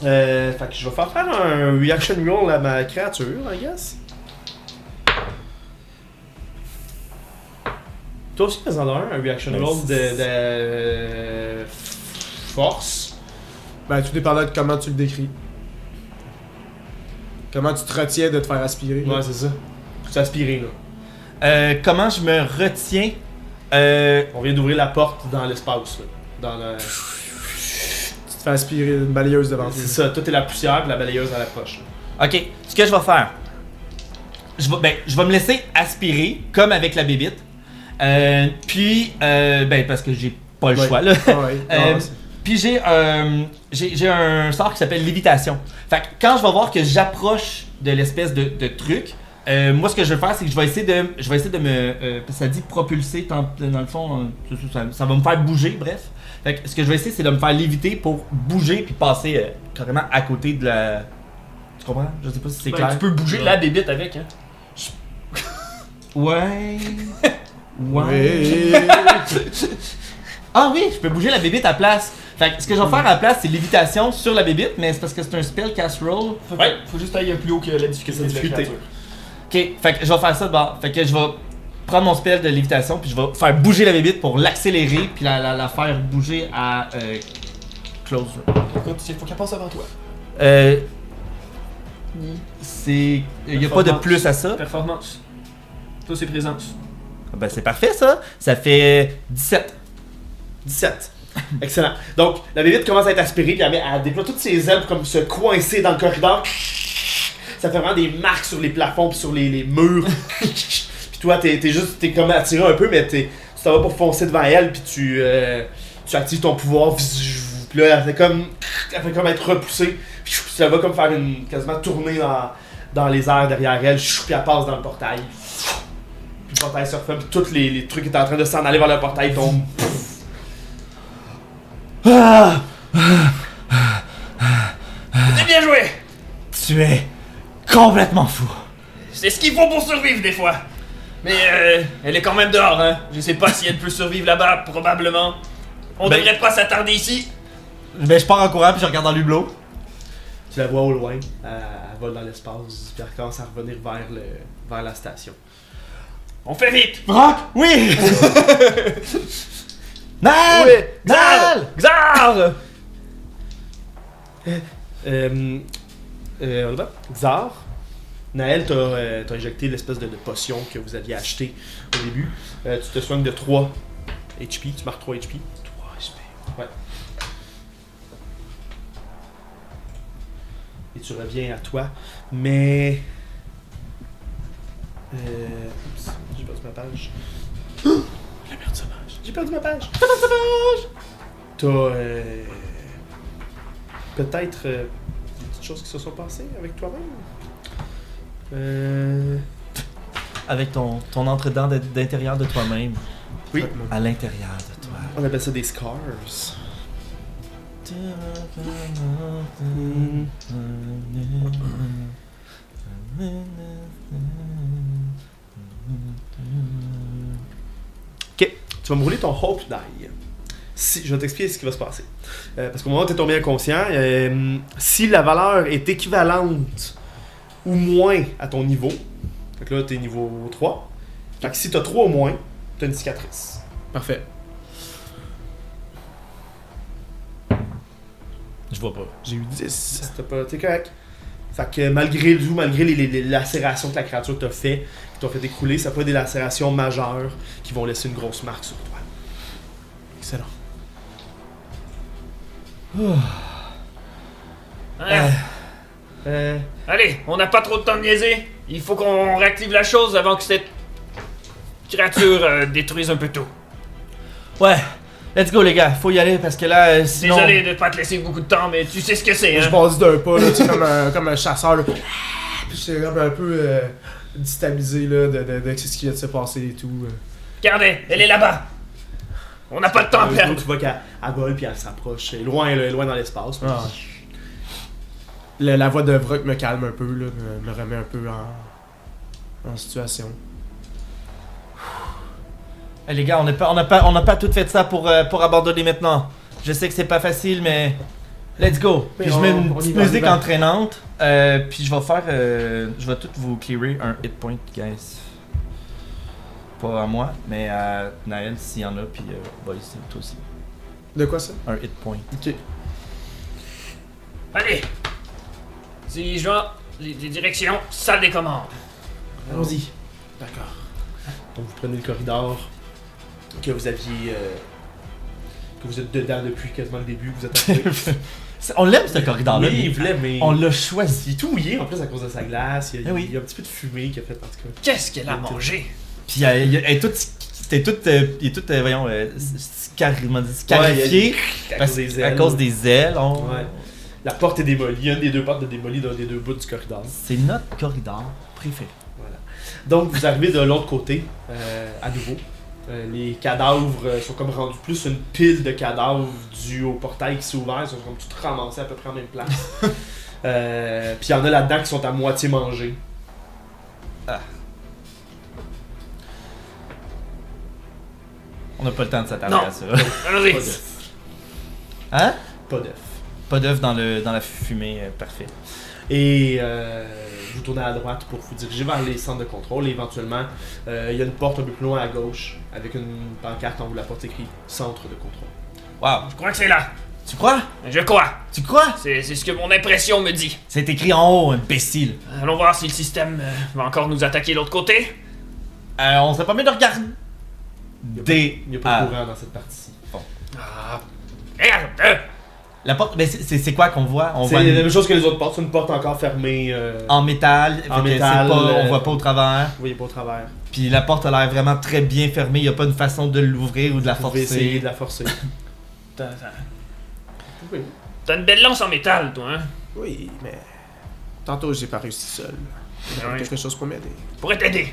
Fait que je vais faire un reaction roll à ma créature, I guess. Toi aussi, fais-en un reaction Ben, roll de force. Ben, tout dépendant de comment tu le décris. Comment tu te retiens de te faire aspirer. là. Ouais, c'est ça. C'est aspiré, là. Comment je me retiens? On vient d'ouvrir la porte dans l'espace, là. Dans le... Tu te fais aspirer une balayeuse devant toi. C'est ça, tout est la poussière et la balayeuse à l'approche. Ok, ce que je vais faire, je vais me laisser aspirer, comme avec la bébite. Parce que j'ai pas le Ouais. choix, là. Ah ouais. Ah, c'est- Puis j'ai un sort qui s'appelle lévitation. Fait que quand je vais voir que j'approche de l'espèce de truc, moi ce que je vais faire c'est que je vais essayer de me ça dit propulser dans le fond ça va me faire bouger, bref. Fait que ce que je vais essayer c'est de me faire léviter pour bouger puis passer carrément à côté de la. Tu comprends? Je sais pas si c'est Ben, clair. tu peux bouger la bébite avec, hein. Ouais. Ouais. Ah oui, je peux bouger la bébite à place. Fait que ce que je vais faire à la place, c'est lévitation sur la bébite, mais c'est parce que c'est un spell cast roll. Faut juste aller plus haut que la difficulté de la créature. Ok, fait que je vais faire ça de bord. Fait que je vais prendre mon spell de lévitation, puis je vais faire bouger la bébite pour l'accélérer, puis la faire bouger à close. Écoute, il faut qu'elle passe avant toi. C'est. Il n'y a pas de plus à ça. Performance. Toi, c'est présence. Ben c'est parfait ça. Ça fait 17. 17. Excellent. Donc, la bébite commence à être aspirée, puis elle déploie toutes ses ailes comme se coincer dans le corridor. Ça fait vraiment des marques sur les plafonds, puis sur les murs. Puis toi, t'es comme attiré un peu, mais tu t'en vas pour foncer devant elle, puis tu actives ton pouvoir. Puis là, elle fait comme être repoussée. Puis ça va comme faire quasiment tourner dans les airs derrière elle, puis elle passe dans le portail. Puis le portail se referme, puis tous les trucs qui étaient en train de s'en aller vers le portail tombent. C'est bien joué! Tu es complètement fou. C'est ce qu'il faut pour survivre des fois. Mais elle est quand même dehors, hein. Je sais pas si elle peut survivre là-bas, probablement. On Ben- devrait pas s'attarder ici. Ben je pars en courant puis je regarde dans l'hublot. Tu la vois au loin, elle vole dans l'espace, puis elle recommence à revenir vers la station. On fait vite! Brock, oui. Nal, Oui, Nal. Xar! Xar, Naël t'a injecté l'espèce de potion que vous aviez acheté au début. Tu te soignes de 3 HP, tu marques 3 HP. 3 HP. Ouais. Et tu reviens à toi, mais... Oups, j'ai perdu ma page. J'ai perdu ma page. J'ai perdu ma page. T'as peut-être des petites choses qui se sont passées avec toi-même. Avec ton entre-dedans d'intérieur de toi-même. Oui. À l'intérieur de toi. On appelle ça des scars. Ok, tu vas me rouler ton Hope Die. Je vais t'expliquer ce qui va se passer. Parce qu'au moment où tu es tombé inconscient, si la valeur est équivalente ou moins à ton niveau, fait que là tu es niveau 3, fait que si tu as 3 ou moins, tu as une cicatrice. Parfait. Je vois pas. J'ai eu 10. T'es correct. Fait que malgré les lacérations que la créature t'a fait, qui t'ont fait écrouler, ça peut être des lacérations majeures qui vont laisser une grosse marque sur toi. Excellent. Hein? Allez, on n'a pas trop de temps de niaiser. Il faut qu'on réactive la chose avant que cette créature détruise un peu tout. Ouais. Let's go les gars, faut y aller parce que là sinon... Désolé de pas te laisser beaucoup de temps, mais tu sais ce que c'est, Je hein? bondis d'un pas, là, tu sais, comme un chasseur. Là. Puis j'étais comme un peu déstabilisé là, de ce qui vient de se passer et tout. Regardez, elle est là-bas. On n'a pas de temps à perdre. Tu vois qu'elle vole puis elle s'approche. Elle est loin, là, loin dans l'espace. Ah. La voix de Vrock me calme un peu, là, me remet un peu en situation. Les gars, on n'a pas tout fait ça pour abandonner maintenant. Je sais que c'est pas facile, mais Let's go! Mais Puis je mets on une y petite va, musique on y va. entraînante. Puis je vais faire. Je vais tout vous clearer un hit point, guys. Pas à moi, mais à Naël s'il y en a. Puis Boys, toi aussi. De quoi ça? Un hit point. Ok. Allez! Si je vois les directions, salle des commandes. Allons-y. D'accord. Donc vous prenez le corridor que vous aviez... que vous êtes dedans depuis quasiment le début, vous êtes entré. On l'aime ce corridor-là. Oui, mais il voulait, mais... on l'a choisi. Il est tout mouillé en plus à cause de sa glace. Il y a, Eh oui. il y a un petit peu de fumée qui a fait en tout cas. Qu'est-ce qu'elle a mangé? Puis elle est toute. Il est tout, voyons, scarifié. À cause des ailes. À cause des ailes. Ouais. La porte est démolie. Il y a une des deux portes de démolie dans des deux bouts du corridor. C'est notre corridor préféré. Voilà. Donc vous arrivez de l'autre côté, à nouveau. Les cadavres sont comme rendus plus une pile de cadavres dû au portail qui s'est ouvert. Ils sont comme tous ramassés à peu près en même place. Puis il y en a là-dedans qui sont à moitié mangés. On n'a pas le temps de s'attarder Non. à ça. Allons-y! Pas d'œuf. Hein? Pas d'œuf. Pas d'œuf dans la fumée, parfait. Et vous tournez à droite pour vous diriger vers les centres de contrôle. Et éventuellement, il y a une porte un peu plus loin à gauche avec une pancarte en haut de la porte écrit Centre de contrôle. Wow. Je crois que c'est là. Tu crois? Je crois. Tu crois? C'est ce que mon impression me dit. C'est écrit en haut, imbécile. Allons voir si le système va encore nous attaquer de l'autre côté. On serait pas mieux de regarder. Il n'y a pas de courant dans cette partie-ci. Ah. Regarde! La porte, mais c'est quoi qu'on voit? On C'est voit la une- même chose que les autres portes. C'est une porte encore fermée. en métal, En fait que métal, c'est pas, on voit pas au travers. Vous voyez pas au travers. Puis la porte a l'air vraiment très bien fermée, il y a pas une façon de l'ouvrir ou de la Vous pouvez essayer forcer. de la forcer. Oui. T'as une belle lance en métal, toi, hein? Oui, mais. Tantôt, j'ai pas réussi seul. Il y a Ouais. quelque chose pour m'aider. Pourrait t'aider.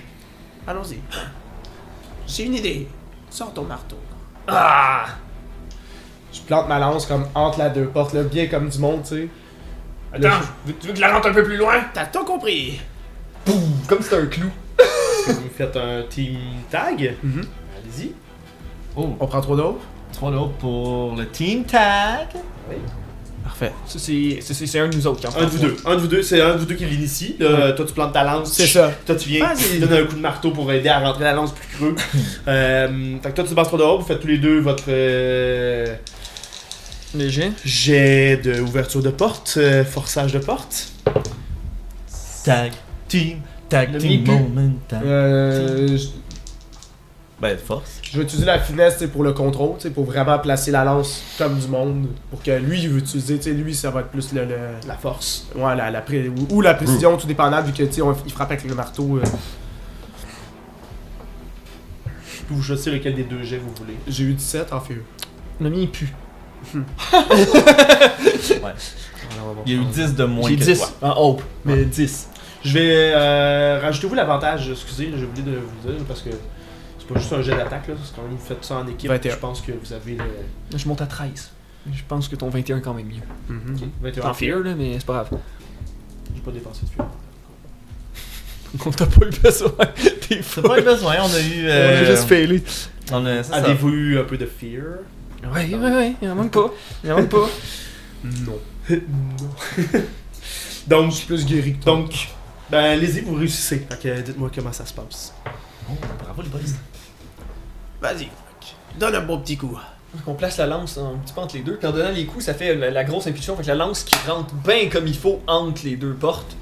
Allons-y. J'ai une idée. Sors ton marteau. Ah! Je plante ma lance comme entre la deux portes, là, bien comme du monde, tu sais. Attends, tu veux que je la rentre un peu plus loin? T'as tout compris. Comme c'est un clou. Est-ce que vous faites un team tag? Mhm. Allez-y. Oh, On prend 3 d'eau. 3 d'autres pour le team tag. Parfait. Ça, c'est un de nous autres qui en Un de vous deux. Un de vous deux, c'est un de vous deux qui l'initie. Là, toi, tu plantes ta lance. C'est ça. Toi, tu viens, Vas-y. tu donnes un coup de marteau pour aider à rentrer la lance plus creux. Fait que toi, tu te bases 3 dehors. Vous faites tous les deux votre Léger. jet d'ouverture de porte, forçage de porte. Tag Le team mi-pu. moment. Tag. Je Ben, force. je vais utiliser la finesse, tu sais, pour le contrôle, tu sais, pour vraiment placer la lance comme du monde. Pour que lui, il veut utiliser, tu sais, lui, ça va être plus le La force. ouais, ou la précision, tout dépendant, vu que, tu sais, il frappe avec le marteau. Vous choisissez lequel des deux jets vous voulez. J'ai eu 17 en fait. Le mien, il pue. Il y a eu 10 de moins J'ai que 10 toi. en haut, mais 10. Je vais rajouter-vous l'avantage, excusez, j'ai oublié de vous dire, parce que c'est pas juste un jet d'attaque, là, c'est quand même vous faites ça en équipe. 21. Je pense que vous avez le. Je monte à 13. Je pense que ton 21 est quand même mieux. Mhm. 21. T'en fear, là, mais c'est pas grave. J'ai pas dépensé de fuel. On t'a pas eu besoin. T'es T'as pas eu besoin, on a eu. On a juste failé. On a. C'est ça. Avez-vous eu un peu de fear? Ouais, il en manque pas. Il en manque pas. Non. Donc, Je suis plus guéri que toi. donc, ben, allez-y, vous réussissez. Fait que dites-moi comment ça se passe. Oh, bravo les boys. Vas-y, Frank. Donne un beau petit coup. On place la lance un petit peu entre les deux, puis en donnant les coups, ça fait la grosse impulsion, fait que la lance qui rentre bien comme il faut entre les deux portes.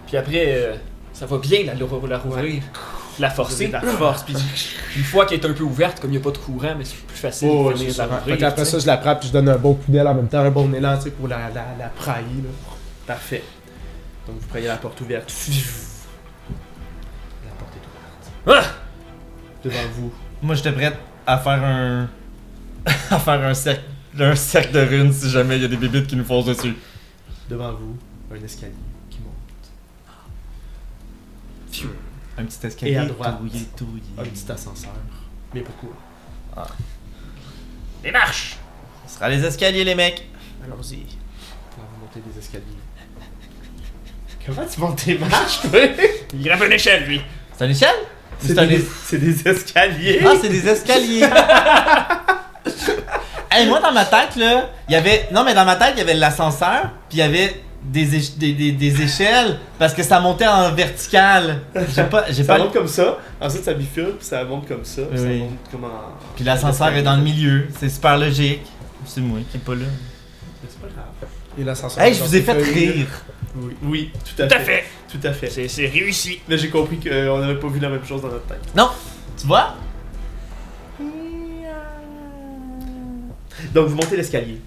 Puis après, ça va bien la rouvrir, la forcer. La force, puis Une fois qu'elle est un peu ouverte, comme il n'y a pas de courant, mais c'est plus facile Oh, de venir c'est la ça. rouvrir. Fait qu'après tu sais. ça, je la frappe puis je donne un bon coup d'aile en même temps, un bon élan, tu sais, pour la prailler, là. parfait. Donc, vous prenez la porte ouverte. La porte est ouverte. Ah! Devant vous, Moi, j'étais prête à faire un. à faire un cercle de runes si jamais il y a des bébites qui nous foncent dessus. devant vous, un escalier qui monte. Un petit escalier. Et à droite, touillé. Un petit ascenseur, mais beaucoup. Des marches! Ce sera les escaliers, les mecs. Allons-y. Quand vous montez des escaliers. Comment tu montes tes marches, toi? Il grimpe une échelle, lui. C'est une échelle? C'est des escaliers. Ah, c'est des escaliers! Hey, moi, dans ma tête, là, il y avait... Non, mais dans ma tête, il y avait l'ascenseur, puis il y avait des échelles, parce que ça montait en vertical. J'ai Ça pas... monte comme ça, ensuite ça bifurque, puis ça monte comme ça, puis ça Oui. monte comme en... Puis l'ascenseur est dans le milieu. C'est super logique. C'est moi qui est pas là. Mais c'est pas grave. Et l'ascenseur. Hey, je vous ai fait rire. Oui, oui, tout à Tout à fait. fait. Tout à fait. C'est réussi. Mais j'ai compris qu'on n'avait pas vu la même chose dans notre tête. Non, tu vois? Donc vous montez l'escalier,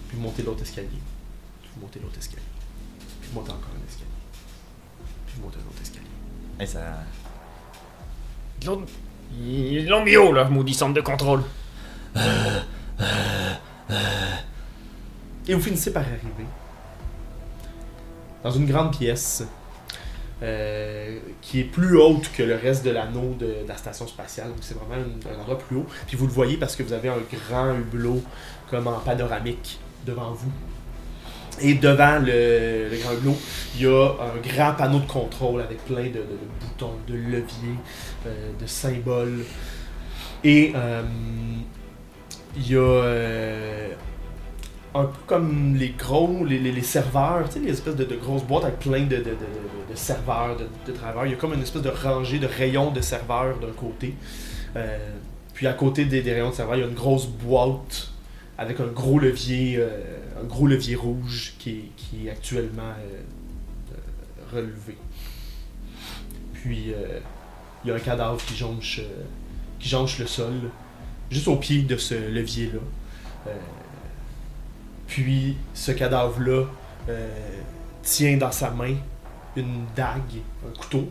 puis vous montez l'autre escalier, puis vous montez l'autre escalier, puis vous montez encore un escalier, puis vous montez un autre escalier. Hey, ça... Ils l'ont mis haut, là, maudit centre de contrôle. Et vous finissez par arriver dans une grande pièce qui est plus haute que le reste de l'anneau de la station spatiale. Donc c'est vraiment un endroit plus haut. Puis vous le voyez parce que vous avez un grand hublot comme en panoramique devant vous. Et devant le grand hublot, il y a un grand panneau de contrôle avec plein de boutons, de leviers, de symboles. Et il y a un peu comme les serveurs, tu sais, les espèces de grosses boîtes avec plein de serveurs, de travailleurs. Il y a comme une espèce de rangée de rayons de serveurs d'un côté. Puis à côté des rayons de serveurs, il y a une grosse boîte avec un gros levier rouge qui est actuellement relevé. Puis il y a un cadavre qui jonche le sol, juste au pied de ce levier-là. Puis ce cadavre-là tient dans sa main une dague, un couteau,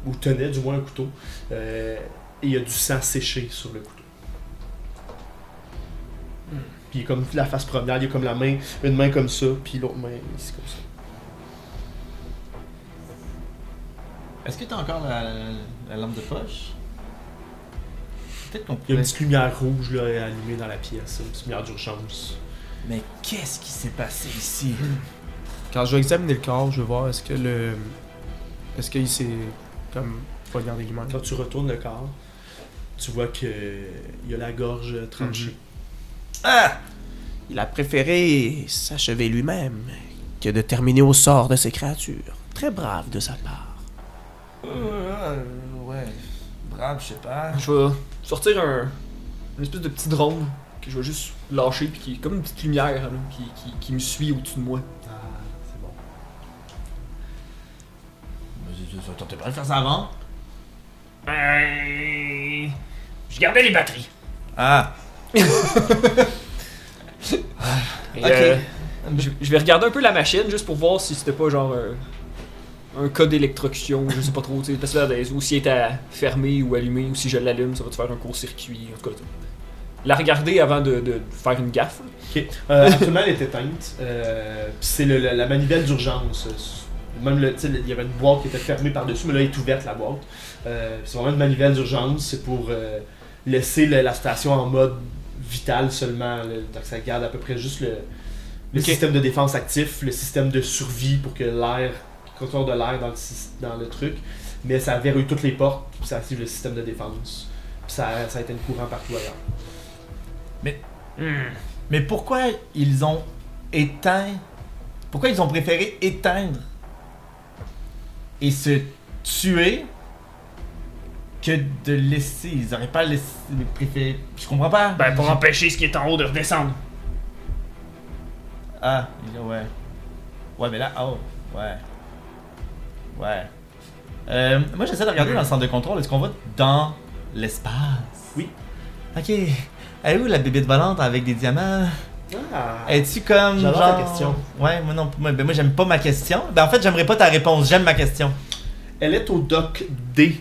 ou tenait du moins un couteau, et il y a du sang séché sur le couteau. Puis il est comme la face première, il y a comme une main comme ça, puis l'autre main ici comme ça. Est-ce que t'as encore la lampe de poche? Peut-être qu'on Il y a une pourrait... petite lumière rouge là, allumée dans la pièce, une petite lumière d'urgence. Mais qu'est-ce qui s'est passé ici? Quand je vais examiner le corps, je vais voir est-ce qu'il s'est comme regardé lui-même. Quand tu retournes le corps, tu vois qu'il y a la gorge tranchée. Ah! Il a préféré s'achever lui-même que de terminer au sort de ces créatures. Très brave de sa part. Ouais. Brave, je sais pas. Je vais sortir une espèce de petit drone que je vais juste lâcher, puis qui est comme une petite lumière là, qui me suit au-dessus de moi. Ah, c'est bon. Ça tentait pas de faire ça avant? Ben... Je gardais les batteries. Ah! Et, Ok. Je vais regarder un peu la machine juste pour voir si c'était pas genre un cas d'électrocution, je sais pas trop, tu sais, ou si elle était fermée ou allumée, ou si je l'allume, ça va te faire un court-circuit, en tout cas. La regarder avant de faire une gaffe. Là. Ok. Actuellement, elle est éteinte. Puis c'est la manivelle d'urgence. Même il y avait une boîte qui était fermée par-dessus, mais là, elle est ouverte, la boîte. C'est vraiment une manivelle d'urgence. C'est pour laisser la station en mode vital seulement. Donc, ça garde à peu près juste le système de défense actif, le système de survie pour que l'air, contrôle de l'air dans le truc. Mais ça verrouille toutes les portes, puis ça active le système de défense. Puis ça éteint le courant partout ailleurs. Mais pourquoi ils ont éteint... Pourquoi ils ont préféré éteindre et se tuer que de laisser... Ils auraient pas laissé... préféré... Je comprends pas. Ben, pour empêcher ce qui est en haut de redescendre. Ah, ouais. Ouais, mais là... Oh, ouais. Ouais. Moi, j'essaie de regarder dans le centre de contrôle. Est-ce qu'on va dans l'espace? Oui. Ok. Elle est où la bébête volante avec des diamants? Ah! Es-tu comme J'adore genre... ta question. Ouais, moi non, moi j'aime pas ma question. Ben en fait, j'aimerais pas ta réponse, j'aime ma question. Elle est au dock D.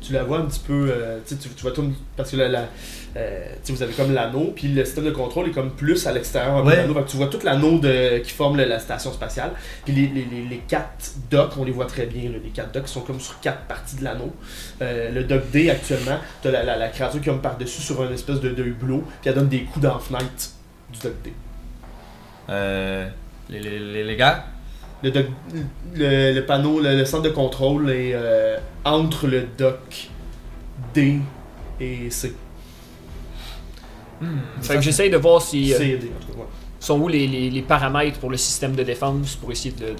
Tu la vois un petit peu, tu vois tout, parce que vous avez comme l'anneau, puis le système de contrôle est comme plus à l'extérieur un peu de l'anneau. Tu vois tout l'anneau qui forme la station spatiale. Puis les 4 docks, on les voit très bien. Là, les 4 docks sont comme sur 4 parties de l'anneau. Le dock D actuellement, tu as la créature qui est par-dessus sur une espèce de hublot, puis elle donne des coups dans la fenêtre du dock D. Les gars? Le panneau, le centre de contrôle est entre le dock D et C. Fait que j'essaye de voir si CD, en tout cas, ouais. sont où les paramètres pour le système de défense pour essayer de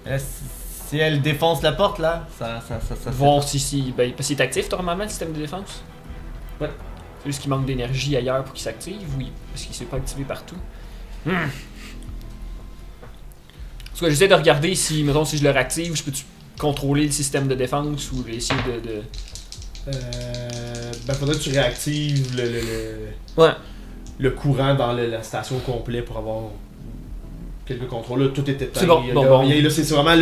Là, si elle défonce la porte, là, ça voir si ben, parce qu'il est actif normalement le système de défense. Ouais. C'est juste qu'il manque d'énergie ailleurs pour qu'il s'active, oui, parce qu'il s'est pas activé partout. En tout cas, j'essaie de regarder si, mettons, si je le réactive, je peux-tu contrôler le système de défense ou essayer de... Ben, faudrait que tu réactives Ouais. le courant dans la station au complet pour avoir quelques contrôles. Là, tout est éteint. C'est bon, bon. C'est vraiment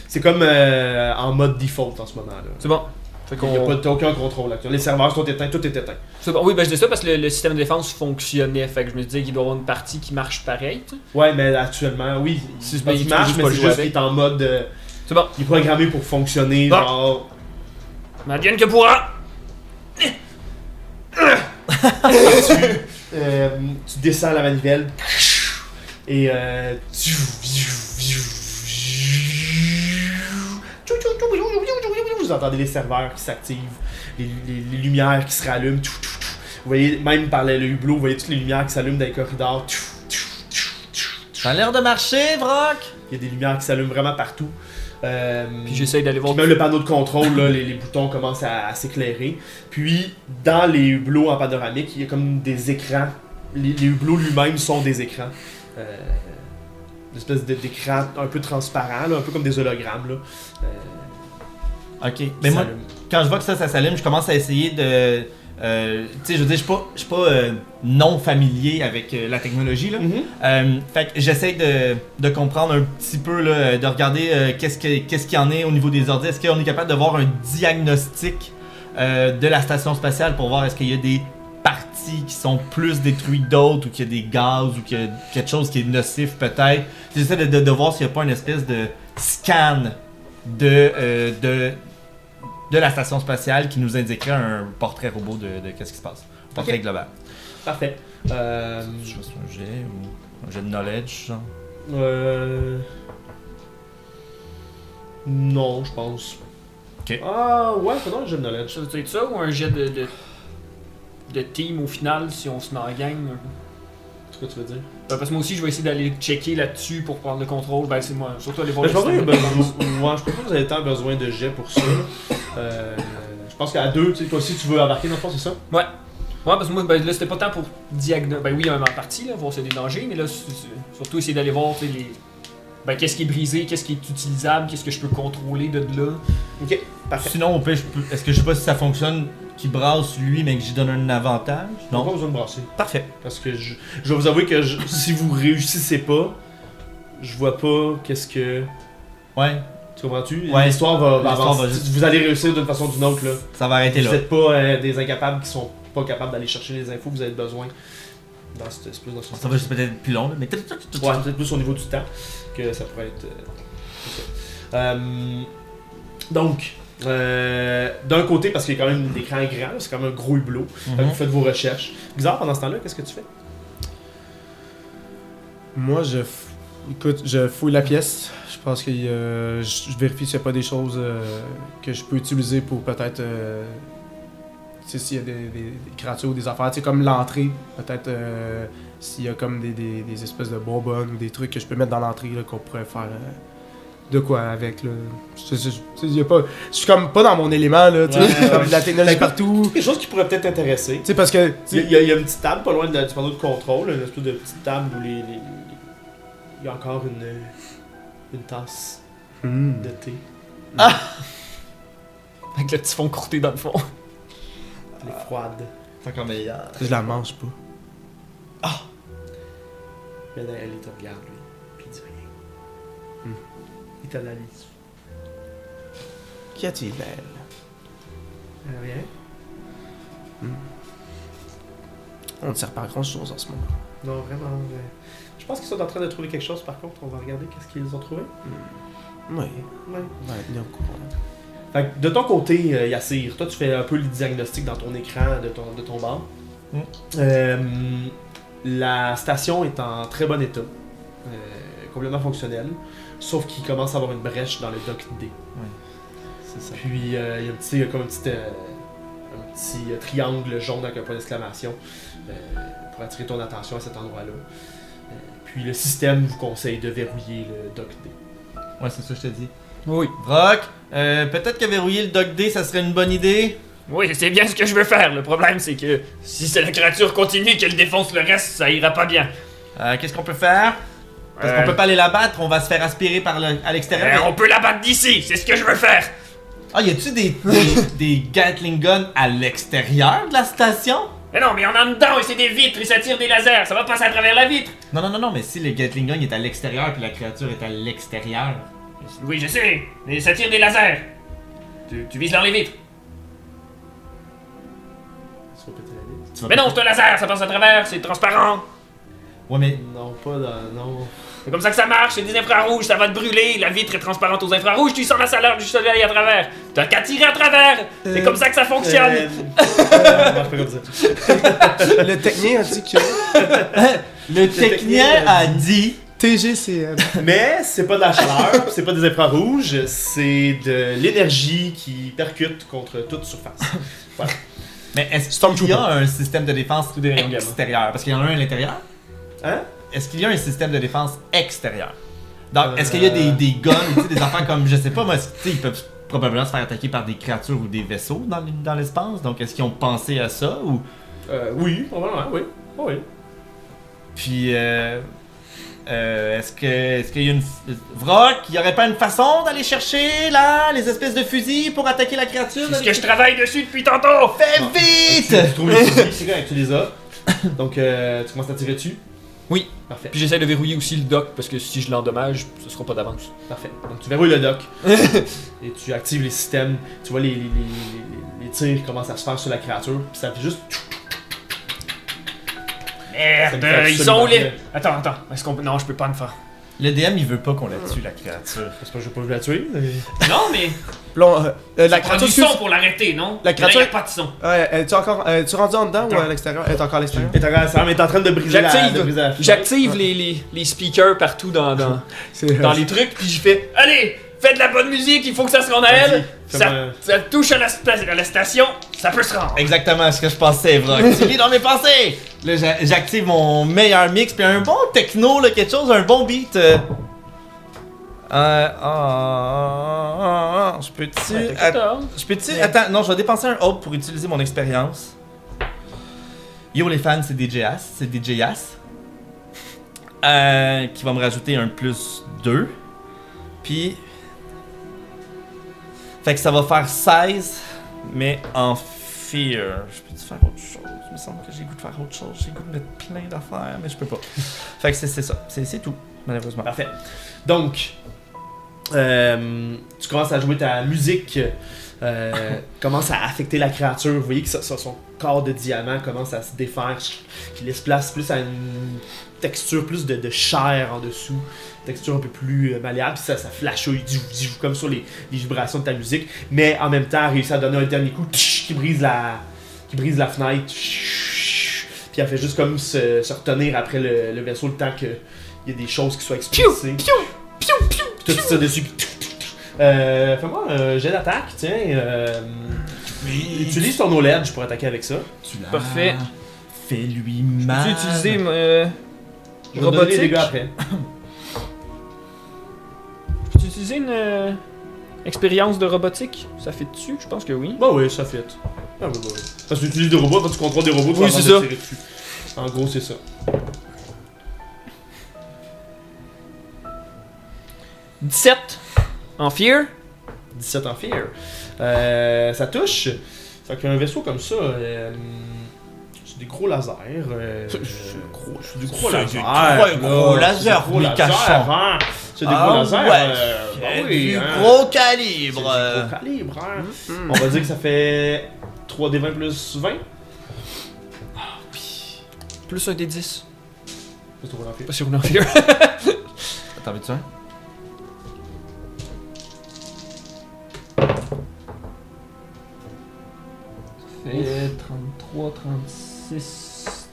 c'est comme en mode default en ce moment. Là. C'est bon. Fait Il n'y a aucun contrôle là. Les serveurs sont éteints, tout est éteint. C'est bon. Oui, ben je dis ça parce que le système de défense fonctionnait. Fait que je me disais qu'il doit y avoir une partie qui marche pareil. T'sais. Ouais, mais actuellement, oui. Si Il tu marche, peux mais pas c'est jouer juste avec. qu'il est en mode. C'est bon. Il est programmé pour fonctionner, Bon. genre. M'advienne que pourra! Tu descends la manivelle et vous entendez les serveurs qui s'activent, les lumières qui se rallument. Vous voyez, même par le hublot, vous voyez toutes les lumières qui s'allument dans les corridors. Ça a l'air de marcher, Vrock! Il y a des lumières qui s'allument vraiment partout. Puis j'essaye d'aller voir. Puis même le panneau de contrôle, là, les boutons commencent à s'éclairer. Puis dans les hublots en panoramique, il y a comme des écrans. Les hublots lui-même sont des écrans. Une espèce d'écran un peu transparent, là, un peu comme des hologrammes. Là, Ok, mais moi, s'allument. quand je vois que ça s'allume, je commence à essayer de. Tu sais, je veux dire, je suis pas non familier avec la technologie, là. Fait que j'essaie de comprendre un petit peu, là, de regarder qu'est-ce qu'il y en est au niveau des ordi. Est-ce qu'on est capable de voir un diagnostic de la station spatiale pour voir est-ce qu'il y a des parties qui sont plus détruites que d'autres ou qu'il y a des gaz ou qu'il y a quelque chose qui est nocif peut-être. J'essaie de voir s'il n'y a pas une espèce de scan de la station spatiale qui nous indiquerait un portrait robot de qu'est-ce qui se passe. Un portrait global. Parfait. Je sais pas si c'est un jet ou un jet de knowledge, genre. Non, je pense. Ok. Ah, ouais, faudrait un jeu de knowledge. Ça veut dire ça ou un jet de team au final si on se met en gang? C'est ce que tu veux dire? Parce que moi aussi je vais essayer d'aller checker là-dessus pour prendre le contrôle. Ben c'est moi, surtout aller voir Ben, je le pense système que de défense. je pense pas que vous avez tant besoin de jet pour ça. Je pense qu'à deux, tu sais, toi aussi tu veux embarquer dans le fond, c'est ça? Ouais, parce que moi, ben, là, c'était pas tant pour diagnostiquer. Ben oui, il y a un en partie, là, voir s'il y a des dangers, mais là, surtout essayer d'aller voir, tu sais, ben, qu'est-ce qui est brisé, qu'est-ce qui est utilisable, qu'est-ce que je peux contrôler de là. Ok, parfait. Sinon, au pire, est-ce que je sais pas si ça fonctionne qu'il brasse lui mais que j'y donne un avantage? Non, pas Non. besoin de brasser. Parfait. Parce que je vais vous avouer que si vous réussissez pas, je vois pas qu'est-ce que. Ouais, Tu comprends-tu? Ouais. L'histoire va L'histoire avancer. va juste- Vous allez réussir d'une façon ou d'une autre, là. ça va arrêter Vous là. n'êtes pas des incapables qui sont pas capables d'aller chercher les infos, vous avez besoin dans cette espèce de Ça va juste peut-être être plus long, là, mais Ouais, peut-être plus au niveau du temps que ça pourrait être. C'est ça. Donc, d'un côté, parce qu'il y a quand même un écran grand, là, c'est quand même un gros hublot. Fait que vous faites vos recherches. Bizarre, pendant ce temps-là, qu'est-ce que tu fais? Moi, écoute, je fouille la pièce. Je pense que je vérifie s'il n'y a pas des choses que je peux utiliser pour peut-être. Tu sais, s'il y a des créatures ou des affaires. Tu sais, comme l'entrée. Peut-être s'il y a comme des espèces de bonbonnes ou des trucs que je peux mettre dans l'entrée là, qu'on pourrait faire. De quoi avec là. Y a pas, je suis comme pas dans mon élément là. Tu sais, Ouais. comme de la technologie partout. Quelque chose qui pourrait peut-être t'intéresser. Tu sais, parce que. Il y a une petite table pas loin du panneau de contrôle, une espèce de petite table où il y a encore une tasse de thé. Avec le petit fond courté dans le fond. Elle est froide. C'est encore meilleur. Je la mange pas. Mais là, elle te regarde, lui. Puis il dit rien. Il t'analyse. Qu'y a-t-il d'elle? Rien. On ne sert pas à grand chose en ce moment. Non, vraiment. Je pense qu'ils sont en train de trouver quelque chose, par contre. On va regarder qu'est-ce qu'ils ont trouvé. Oui. Ouais. Ouais, bien au courant. Fait que de ton côté, Yassir, toi tu fais un peu le diagnostic dans ton écran de ton bar. La station est en très bon état, complètement fonctionnelle, sauf qu'il commence à avoir une brèche dans le dock D. C'est ça. Puis il y a comme une petite un petit triangle jaune avec un point d'exclamation pour attirer ton attention à cet endroit-là. Puis le système vous conseille de verrouiller le Dock D. Ouais, c'est ça que je te dis. Oui. Brock, peut-être que verrouiller le Dock D, ça serait une bonne idée. Oui, c'est bien ce que je veux faire. Le problème, c'est que si la créature continue et qu'elle défonce le reste, ça ira pas bien. Qu'est-ce qu'on peut faire? Parce qu'on peut pas aller la battre, on va se faire aspirer à l'extérieur. On peut la battre d'ici, c'est ce que je veux faire. Ah, y a-tu des Gatling Guns à l'extérieur de la station? Mais non, mais on en a dedans et c'est des vitres et ça tire des lasers. Ça va passer à travers la vitre. Non, mais si le Gatling Gun est à l'extérieur puis la créature est à l'extérieur. Oui, je sais, mais ça tire des lasers. Tu vises dans les vitres. Tu vas péter la vitre? Tu vas Mais non, c'est un laser, ça passe à travers, c'est transparent. Ouais, mais. Non, pas dans... Non. C'est comme ça que ça marche, c'est des infrarouges, ça va te brûler, la vitre est transparente aux infrarouges, tu sens la chaleur du soleil à travers. T'as qu'à tirer à travers, c'est comme ça que ça fonctionne. Ça marche pas comme ça. Le technicien a dit que Le technicien a dit. TGCM. Mais c'est pas de la chaleur, c'est pas des infrarouges, c'est de l'énergie qui percute contre toute surface. Voilà. Mais est-ce qu'il y a un système de défense des rayons gamma. extérieur? Parce qu'il y en a un à l'intérieur? Hein? Est-ce qu'il y a un système de défense extérieur? Donc, est-ce qu'il y a des guns, tu sais, des affaires comme, je sais pas, moi, tu sais, ils peuvent probablement se faire attaquer par des créatures ou des vaisseaux dans l'espace. Donc, est-ce qu'ils ont pensé à ça ou... Oui, probablement, oui. Oh, oui. Puis, est-ce qu'il y a une... Vrock, il y aurait pas une façon d'aller chercher, là, les espèces de fusils pour attaquer la créature? C'est ce que je travaille dessus depuis tantôt. Fais vite! Tu trouves les fusils, c'est correct, tu les as. Donc, tu commences à tirer dessus. Oui. Parfait. Puis j'essaie de verrouiller aussi le dock parce que si je l'endommage, ce sera pas d'avance. Parfait. Donc, tu verrouilles le dock. Et tu actives les systèmes. Tu vois les tirs qui commencent à se faire sur la créature. Puis ça fait juste... Merde, Ça me fait ils sont où absolument les... Attends, est-ce qu'on peut... Non, je peux pas le faire. Le DM, il veut pas qu'on la tue, la créature. C'est pas que je veux pas la tuer. Non, mais... La Ça prend créature du son pour l'arrêter, non? La créature- Là, y a pas de son. Ouais, es-tu encore. Es-tu rendu en dedans ou à l'extérieur? Elle est encore à l'extérieur? Elle est en train de briser la fenêtre. J'active les speakers partout dans les trucs, puis je fais « Allez, fais de la bonne musique, il faut que ça se rende à elle. Ça touche à la station, ça peut se rendre. » Exactement ce que je pensais, Vrock. Tu lis dans mes pensées! Là, j'active mon meilleur mix, puis un bon techno, là, quelque chose, un bon beat. Je peux-tu... Attends, non, je vais dépenser un hope pour utiliser mon expérience. Yo les fans, c'est DJ As, qui va me rajouter un +2. Puis... Fait que ça va faire 16, mais en fear. Je peux-tu faire autre chose? Il me semble que j'ai le goût de faire autre chose. J'ai le goût de mettre plein d'affaires, mais je peux pas. Fait que c'est ça. C'est tout, malheureusement. Parfait. Donc, tu commences à jouer ta musique, commence à affecter la créature. Vous voyez que son corps de diamant commence à se défaire, qui laisse place plus à une texture plus de chair en dessous, texture un peu plus malléable, puis ça flashouille comme sur les vibrations de ta musique, mais en même temps, réussit à donner un dernier coup qui brise la fenêtre, puis elle fait juste comme se retenir après le vaisseau, le temps qu'il y ait des choses qui soient expulsées. Tout ça dessus. Fais-moi un jet d'attaque, tiens. Utilise ton knowledge pour attaquer avec ça. Parfait. Fais-lui mal. Peux-tu utiliser Je vais donner les dégâts après. Peux-tu utiliser une expérience de robotique? Ça fait dessus? Je pense que oui. Bah oui, ça fit. Ah oui. Parce que tu utilises des robots, quand tu contrôles des robots, tu vas Oui, c'est avoir de ça. tirer dessus. En gros, c'est ça. 17 en fear. 17 en fear. Ça touche. Fait qu'un vaisseau comme ça, c'est des gros lasers. C'est du gros laser. gros laser, oui, cachant. Hein. C'est des gros lasers. Du gros calibre. C'est du gros calibre. Hein. On va dire que ça fait 3d20 plus 20. Plus un des 10. C'est trop en fear. Pas sur une en fear. T'en veux-tu un? Fait 33, 36,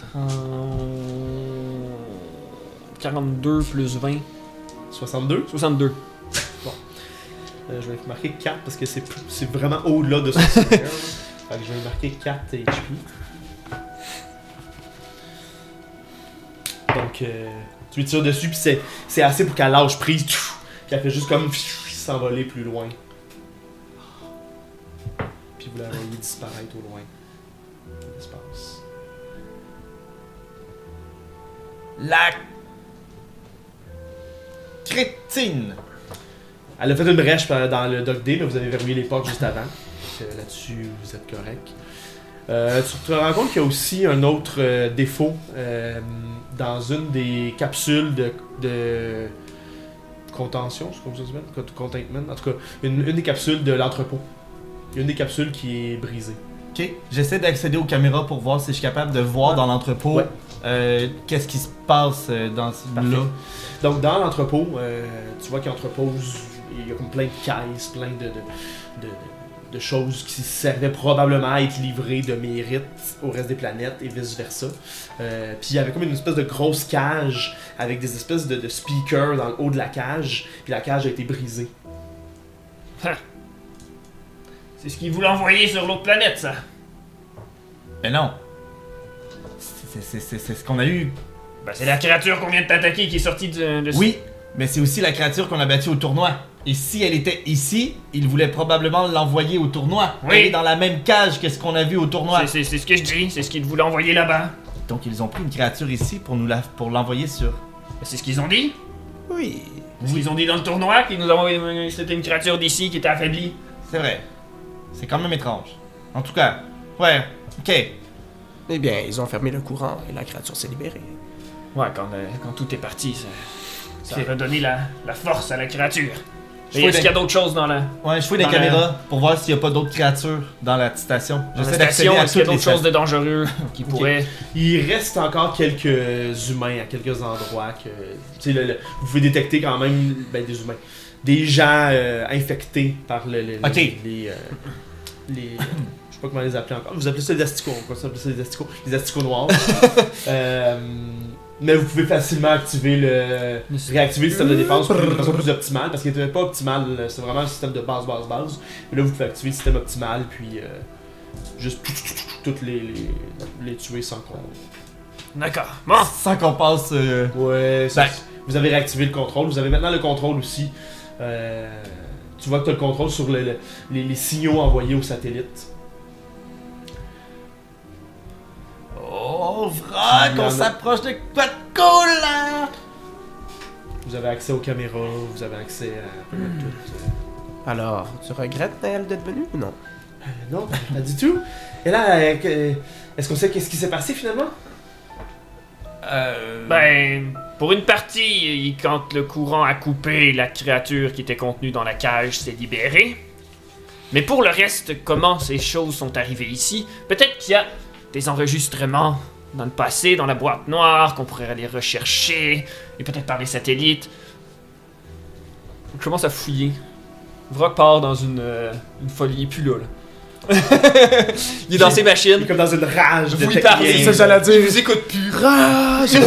42 plus 20. 62. 62. Je vais marquer 4 parce que c'est vraiment au-delà de son seigneur. Fait que je vais marquer 4 HP. Donc, tu lui tires dessus, puis c'est assez pour qu'elle lâche prise. Puis elle fait juste comme s'envoler plus loin. Puis vous la voyez disparaître au loin. Dans l'espace. La crétine. Elle a fait une brèche dans le Dock Day, mais vous avez verrouillé les portes juste avant. Donc, là-dessus, vous êtes correct. Tu te rends compte qu'il y a aussi un autre défaut dans une des capsules de contention, c'est comme ça se dit, containment, en tout cas, une des capsules de l'entrepôt. Il y a une des capsules qui est brisée. Ok, j'essaie d'accéder aux caméras pour voir si je suis capable de voir dans l'entrepôt qu'est-ce qui se passe dans là. Donc dans l'entrepôt, tu vois qu'il entrepose, il y a comme plein de caisses, plein de choses qui servaient probablement à être livrées de mérite au reste des planètes et vice versa. Puis il y avait comme une espèce de grosse cage avec des espèces de speakers dans le haut de la cage, puis la cage a été brisée. C'est ce qu'ils voulaient envoyer sur l'autre planète, ça. Mais non. C'est ce qu'on a eu. Ben, c'est la créature qu'on vient de t'attaquer qui est sortie de... Oui, mais c'est aussi la créature qu'on a battue au tournoi. Et si elle était ici, ils voulaient probablement l'envoyer au tournoi. Oui. Elle est dans la même cage que ce qu'on a vu au tournoi. C'est ce que je dis, c'est ce qu'ils voulaient envoyer là-bas. Donc ils ont pris une créature ici pour l'envoyer sur. Ben, c'est ce qu'ils ont dit. Oui. C'est ce qu'ils ont dit dans le tournoi, qu'ils nous ont envoyé... C'était une créature d'ici qui était affaiblie. C'est vrai. C'est quand même étrange. En tout cas, ouais, ok. Eh bien, ils ont fermé le courant et la créature s'est libérée. Ouais, quand tout est parti, ça Ok. a redonné la force à la créature. Je Et fouille est-ce qu'il y a d'autres choses dans la... Ouais, je fouille des Dans la- caméras pour voir s'il n'y a pas d'autres créatures dans la station. Dans la J'essaie station, d'accéder à est-ce qu'il y a toutes les d'autres choses de dangereux qui Ok. pourraient... Il reste encore quelques humains à quelques endroits que tu sais, vous pouvez détecter quand même des humains, des gens infectés par Ok. les je sais pas comment les appeler encore. Vous appelez ça des asticots, on ça appelle ça des asticots noirs. Mais vous pouvez facilement réactiver le système de défense pour une façon plus optimale, parce qu'il n'était pas optimal, c'est vraiment un système de base. Mais là vous pouvez activer le système optimal, puis juste toutes les tuer sans qu'on... D'accord. Bon, Sans qu'on passe. Ouais, Ben. vous avez réactivé le contrôle. Vous avez maintenant le contrôle aussi. Tu vois que tu as le contrôle sur les signaux envoyés au satellite. Oh, Il y vrac, en on a- s'approche de quoi de cool là! Vous avez accès aux caméras, vous avez accès à peu près tout. Alors, tu regrettes, Naël, d'être venu ou non? Non, pas du tout. Et là, est-ce qu'on sait qu'est-ce qui s'est passé finalement? ben, pour une partie, quand le courant a coupé, la créature qui était contenue dans la cage s'est libérée. Mais pour le reste, comment ces choses sont arrivées ici? Peut-être qu'il y a des enregistrements dans le passé, dans la boîte noire, qu'on pourrait aller rechercher, et peut-être par les satellites. On commence à fouiller. Vrock part dans une folie, il est plus là. Il est dans ses Il machines. est comme dans une rage de Vous lui parlez, technique. c'est ça, j'allais dire. Il vous écoute plus. Rage!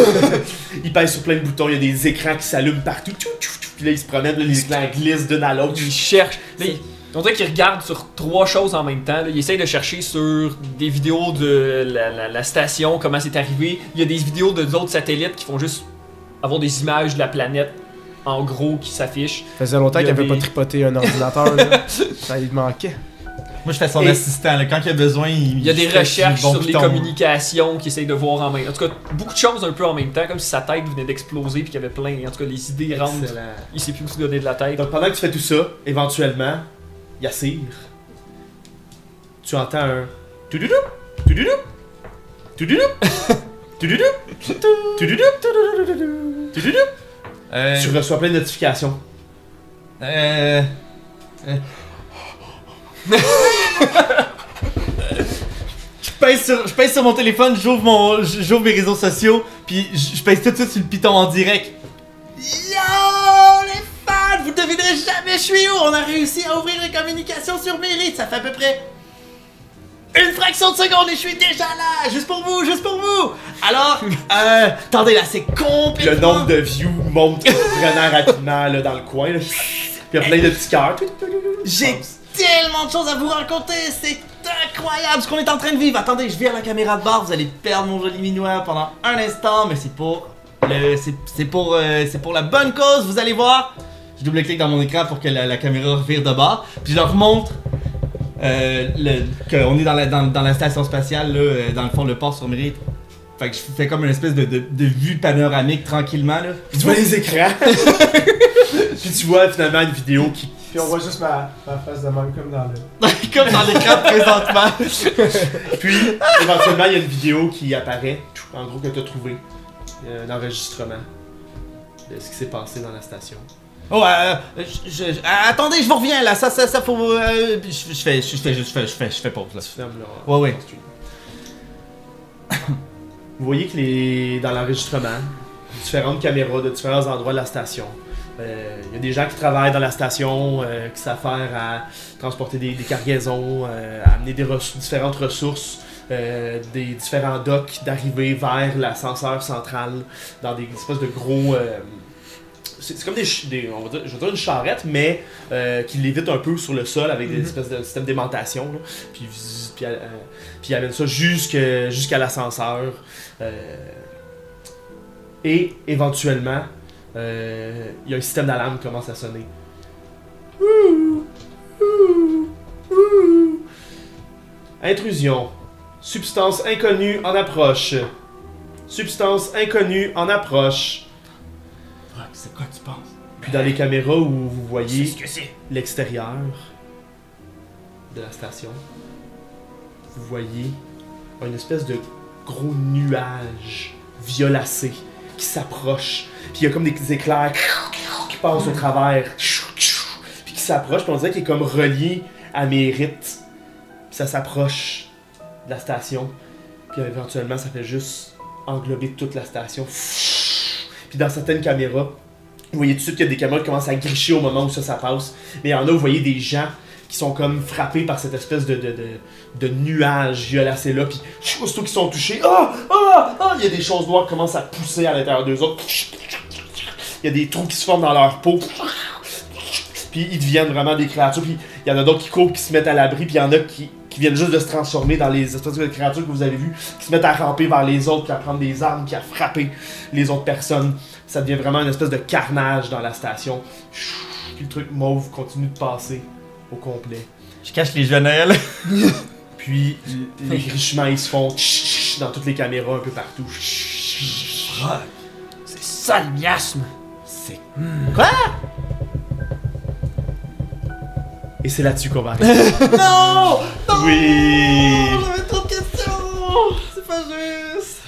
Il pèse sur plein de boutons, il y a des écrans qui s'allument partout. Puis là, il se promène, là, les écrans glissent d'une à l'autre. Il cherche. Là, on dirait qu'il regarde sur 3 choses en même temps. Là. Il essaye de chercher sur des vidéos de la station, comment c'est arrivé. Il y a des vidéos d'autres satellites qui font juste avoir des images de la planète en gros qui s'affichent. Ça faisait longtemps Il y qu'il a avait pas des- tripoté un ordinateur. Là. Ça lui manquait. Moi je fais son Et- assistant, là. Quand il a besoin, Il y a des fait recherches bon sur les piton. communications qu'il essaye de voir en même. En tout cas, beaucoup de choses un peu en même temps, comme si sa tête venait d'exploser puis qu'il y avait plein. En tout cas, les idées rentrent. Excellent. Il sait plus où se donner de la tête. Donc pendant que tu fais tout ça, éventuellement, Yassir, tu entends un toudoudou, toudoudou, toudoudou, toudoudou, toudoudou, toudoudou. Tu reçois plein de notifications. Je pèse sur mon téléphone, j'ouvre mes réseaux sociaux, puis je pèse tout de suite sur le piton en direct. Yo les fans, vous devinerez jamais je suis où. On a réussi à ouvrir les communications sur Mérite, ça fait à peu près une fraction de seconde et je suis déjà là, juste pour vous. Alors, attendez là, c'est complètement... Le nombre de views monte vraiment rapidement là, dans le coin. Là. Puis il y a plein de petits cœurs. J'ai tellement de choses à vous raconter, c'est incroyable ce qu'on est en train de vivre. Attendez, je vire la caméra de bord, vous allez perdre mon joli minois pendant un instant, mais c'est pour la bonne cause, vous allez voir. Je double-clique dans mon écran pour que la caméra vire de bord, puis je leur montre qu'on est dans la station spatiale, là, dans le fond, le port sur Mérite. Fait que je fais comme une espèce de vue panoramique tranquillement, là. Tu vois les écrans. Puis tu vois finalement une vidéo qui... Puis on voit juste ma face de même comme dans le... Comme dans l'écran présentement. Puis éventuellement il y a une vidéo qui apparaît, en gros que tu as trouvé. Un enregistrement de ce qui s'est passé dans la station. Oh, attendez, je vous reviens là, ça faut. Je fais pause là. Tu fermes là. Ouais. Vous voyez que dans l'enregistrement, différentes caméras de différents endroits de la station. Il y a des gens qui travaillent dans la station, qui s'affairent à transporter des cargaisons, à amener différentes ressources, des différents docks, d'arriver vers l'ascenseur central dans des espèces de gros... c'est comme on va dire, je veux dire une charrette, mais qui lévite un peu sur le sol avec des espèces de système d'aimantation. Là. Puis il amène ça jusqu'à l'ascenseur. Et éventuellement, il y a un système d'alarme qui commence à sonner. Intrusion. Substance inconnue en approche. Substance inconnue en approche. C'est quoi tu penses? Puis dans les caméras où vous voyez ce que c'est. l'extérieur de la station, vous voyez une espèce de gros nuage violacé qui s'approche. Puis il y a comme des éclairs qui passent au travers. Puis qui s'approche, puis on dirait qu'il est comme relié à Mérite. Puis ça s'approche de la station. Puis éventuellement, ça fait juste englober toute la station. Puis dans certaines caméras, vous voyez tout de suite qu'il y a des caméras qui commencent à gricher au moment où ça passe. Mais il y en a, vous voyez des gens qui sont comme frappés par cette espèce de nuage violacé là. Puis aussitôt qu'ils sont touchés, il y a des choses noires qui commencent à pousser à l'intérieur d'eux autres. Il y a des trous qui se forment dans leur peau. Puis ils deviennent vraiment des créatures. Puis il y en a d'autres qui courent, qui se mettent à l'abri. Puis il y en a qui viennent juste de se transformer dans les espèces de créatures que vous avez vues, qui se mettent à ramper vers les autres, puis à prendre des armes, puis à frapper les autres personnes. Ça devient vraiment une espèce de carnage dans la station. Puis le truc mauve continue de passer au complet. Je cache les jeux à Noël. Puis les grichements ils se font dans toutes les caméras un peu partout. C'est ça le miasme. C'est. Quoi? Et c'est là-dessus qu'on va arrêter. Non! Oui! J'avais trop de questions! C'est pas juste!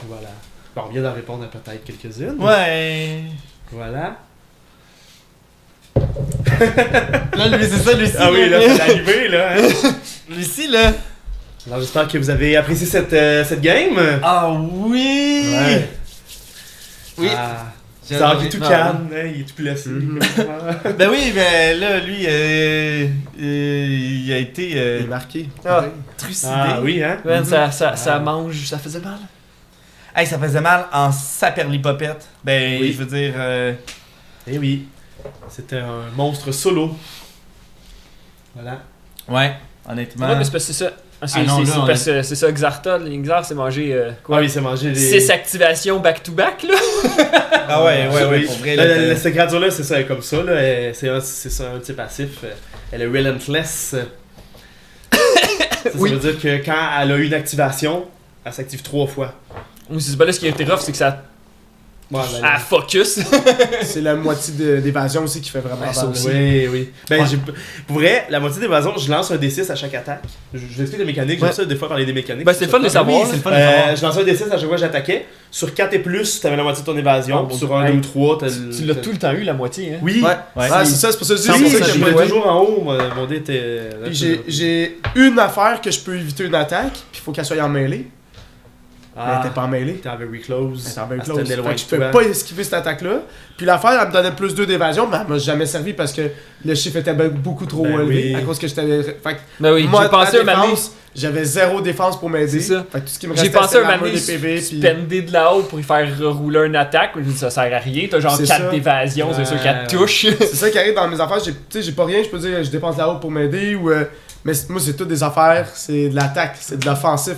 Voilà. Bon, on vient d'en répondre à peut-être quelques-unes. Ouais. Voilà. Là, lui, c'est ça, Lucie. Ah oui, là, c'est arrivé, là. Hein? Lucie, là. Alors, j'espère que vous avez apprécié cette game. Ah oui! Ouais. Oui. Ah. Ça il est tout calme, hein, il est tout placé. Ben oui, ben là, lui, il a été. Il est marqué. Trucidé. Ah oui, hein? Man, ça mange, ça faisait mal. Hey, ça faisait mal en saperlipopette. Ben, Oui. je veux dire. Eh oui. C'était un monstre solo. Voilà. Ouais, honnêtement. Ouais, mais c'est parce que c'est ça. C'est non, là, parce que c'est ça, Xarta, l'Inxar s'est mangé Ouais, il s'est mangé des... 6 activations back-to-back, là. Ah ouais, Oui. pour vrai. Là, Cette créature-là, c'est ça, elle est comme ça. Là. C'est ça, un petit passif. Elle est relentless. Ça veut dire que quand elle a une activation, elle s'active 3 fois. Ou c'est pas là ce qui a été rough, c'est que ça Ouais, a focus. C'est la moitié d'évasion aussi qui fait vraiment Ouais, ça mal. aussi. Oui. Ben, pour vrai, la moitié d'évasion, je lance un D6 à chaque attaque. Je vous explique les mécaniques, j'aime ça des fois parler des mécaniques. Ben, c'est le fun de les savoir. c'est le fun de savoir. Je lançais un D6 à chaque fois que j'attaquais. Sur 4 et plus, t'avais la moitié de ton évasion. Oh, puis mon sur Dieu. 1, 2 ou 3, t'as Tu l'as tout le temps eu, la moitié, hein. Oui. Ouais. Ah, c'est ça, c'est pour ça que je dis Oui, c'est pour ça que je j'ai voulais pas- toujours en haut. Mon dé était. Puis j'ai une affaire que je peux éviter une attaque, puis il faut qu'elle soit en mêlée. Mais elle était pas en mêlée. T'es very close. Elle était en very Elle close. se tenait loin Fait que je de peux toi. pas esquiver cette attaque-là. Puis l'affaire, elle me donnait plus 2 d'évasion, mais elle m'a jamais servi parce que le chiffre était beaucoup trop Ben élevé oui. à cause que j'étais. Fait que Ben oui, moi, j'ai pensé ma un moment donné, défense, j'avais 0 défense pour m'aider. C'est ça. Fait que tout ce qui me j'ai restait, pensé c'était un moment l'armure donné, des PV. Puis... spender de là-haut pour y faire rerouler une attaque. Je me dis, ça sert à rien. T'as genre C'est 4 ça. d'évasion, c'est sûr qu'elle te touche. C'est ça qui arrive dans mes affaires. J'ai pas rien, je peux dire je dépense la haut pour m'aider ou. Mais moi, c'est toutes des affaires, c'est de l'attaque, c'est de l'offensif.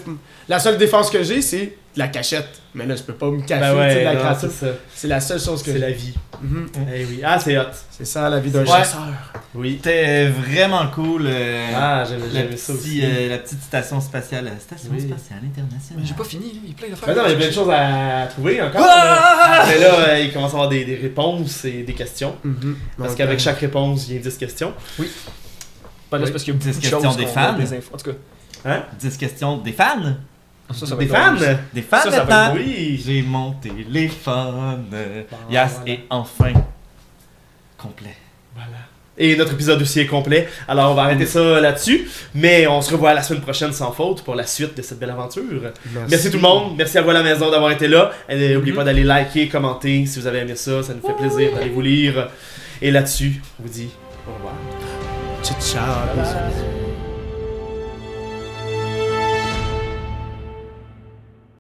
La seule défense que j'ai, c'est de la cachette. Mais là, je peux pas me cacher Ben tu sais, de ouais, la non, créature. c'est ça. C'est la seule chose que C'est j'ai. la vie. Mhm. Eh oui. Ah, c'est hot. C'est ça, la vie d'un Ouais. chasseur. Oui. C'était vraiment cool. Ah, la, j'aimais ça aussi. la petite station spatiale. Station Oui. spatiale internationale. Mais j'ai pas fini, là. Il y a plein d'affaires. Ben non, il y a plein de choses à trouver encore. Ah! Mais là, il commence à y avoir des réponses et des questions. Mhm. Parce Donc, qu'avec chaque réponse, il y a 10 questions. Ben là, c'est parce qu'il y a 10 beaucoup de questions choses des qu'on fans. a des infos. En tout cas, 10 questions des fans. ça va Des être fans? drôle. Des fans Ça va être maintenant. Oui. J'ai mon téléphone. Bon, Yes, voilà. et enfin complet. Voilà. Et notre épisode aussi est complet. Alors on va arrêter ça là-dessus. Mais on se revoit la semaine prochaine sans faute pour la suite de cette belle aventure. Merci tout le monde. Merci à vous à la maison d'avoir été là. Et n'oubliez pas d'aller liker, commenter si vous avez aimé ça. Ça nous fait plaisir d'aller vous lire. Et là-dessus, on vous dit au revoir. Ciao, ciao. Bye bye.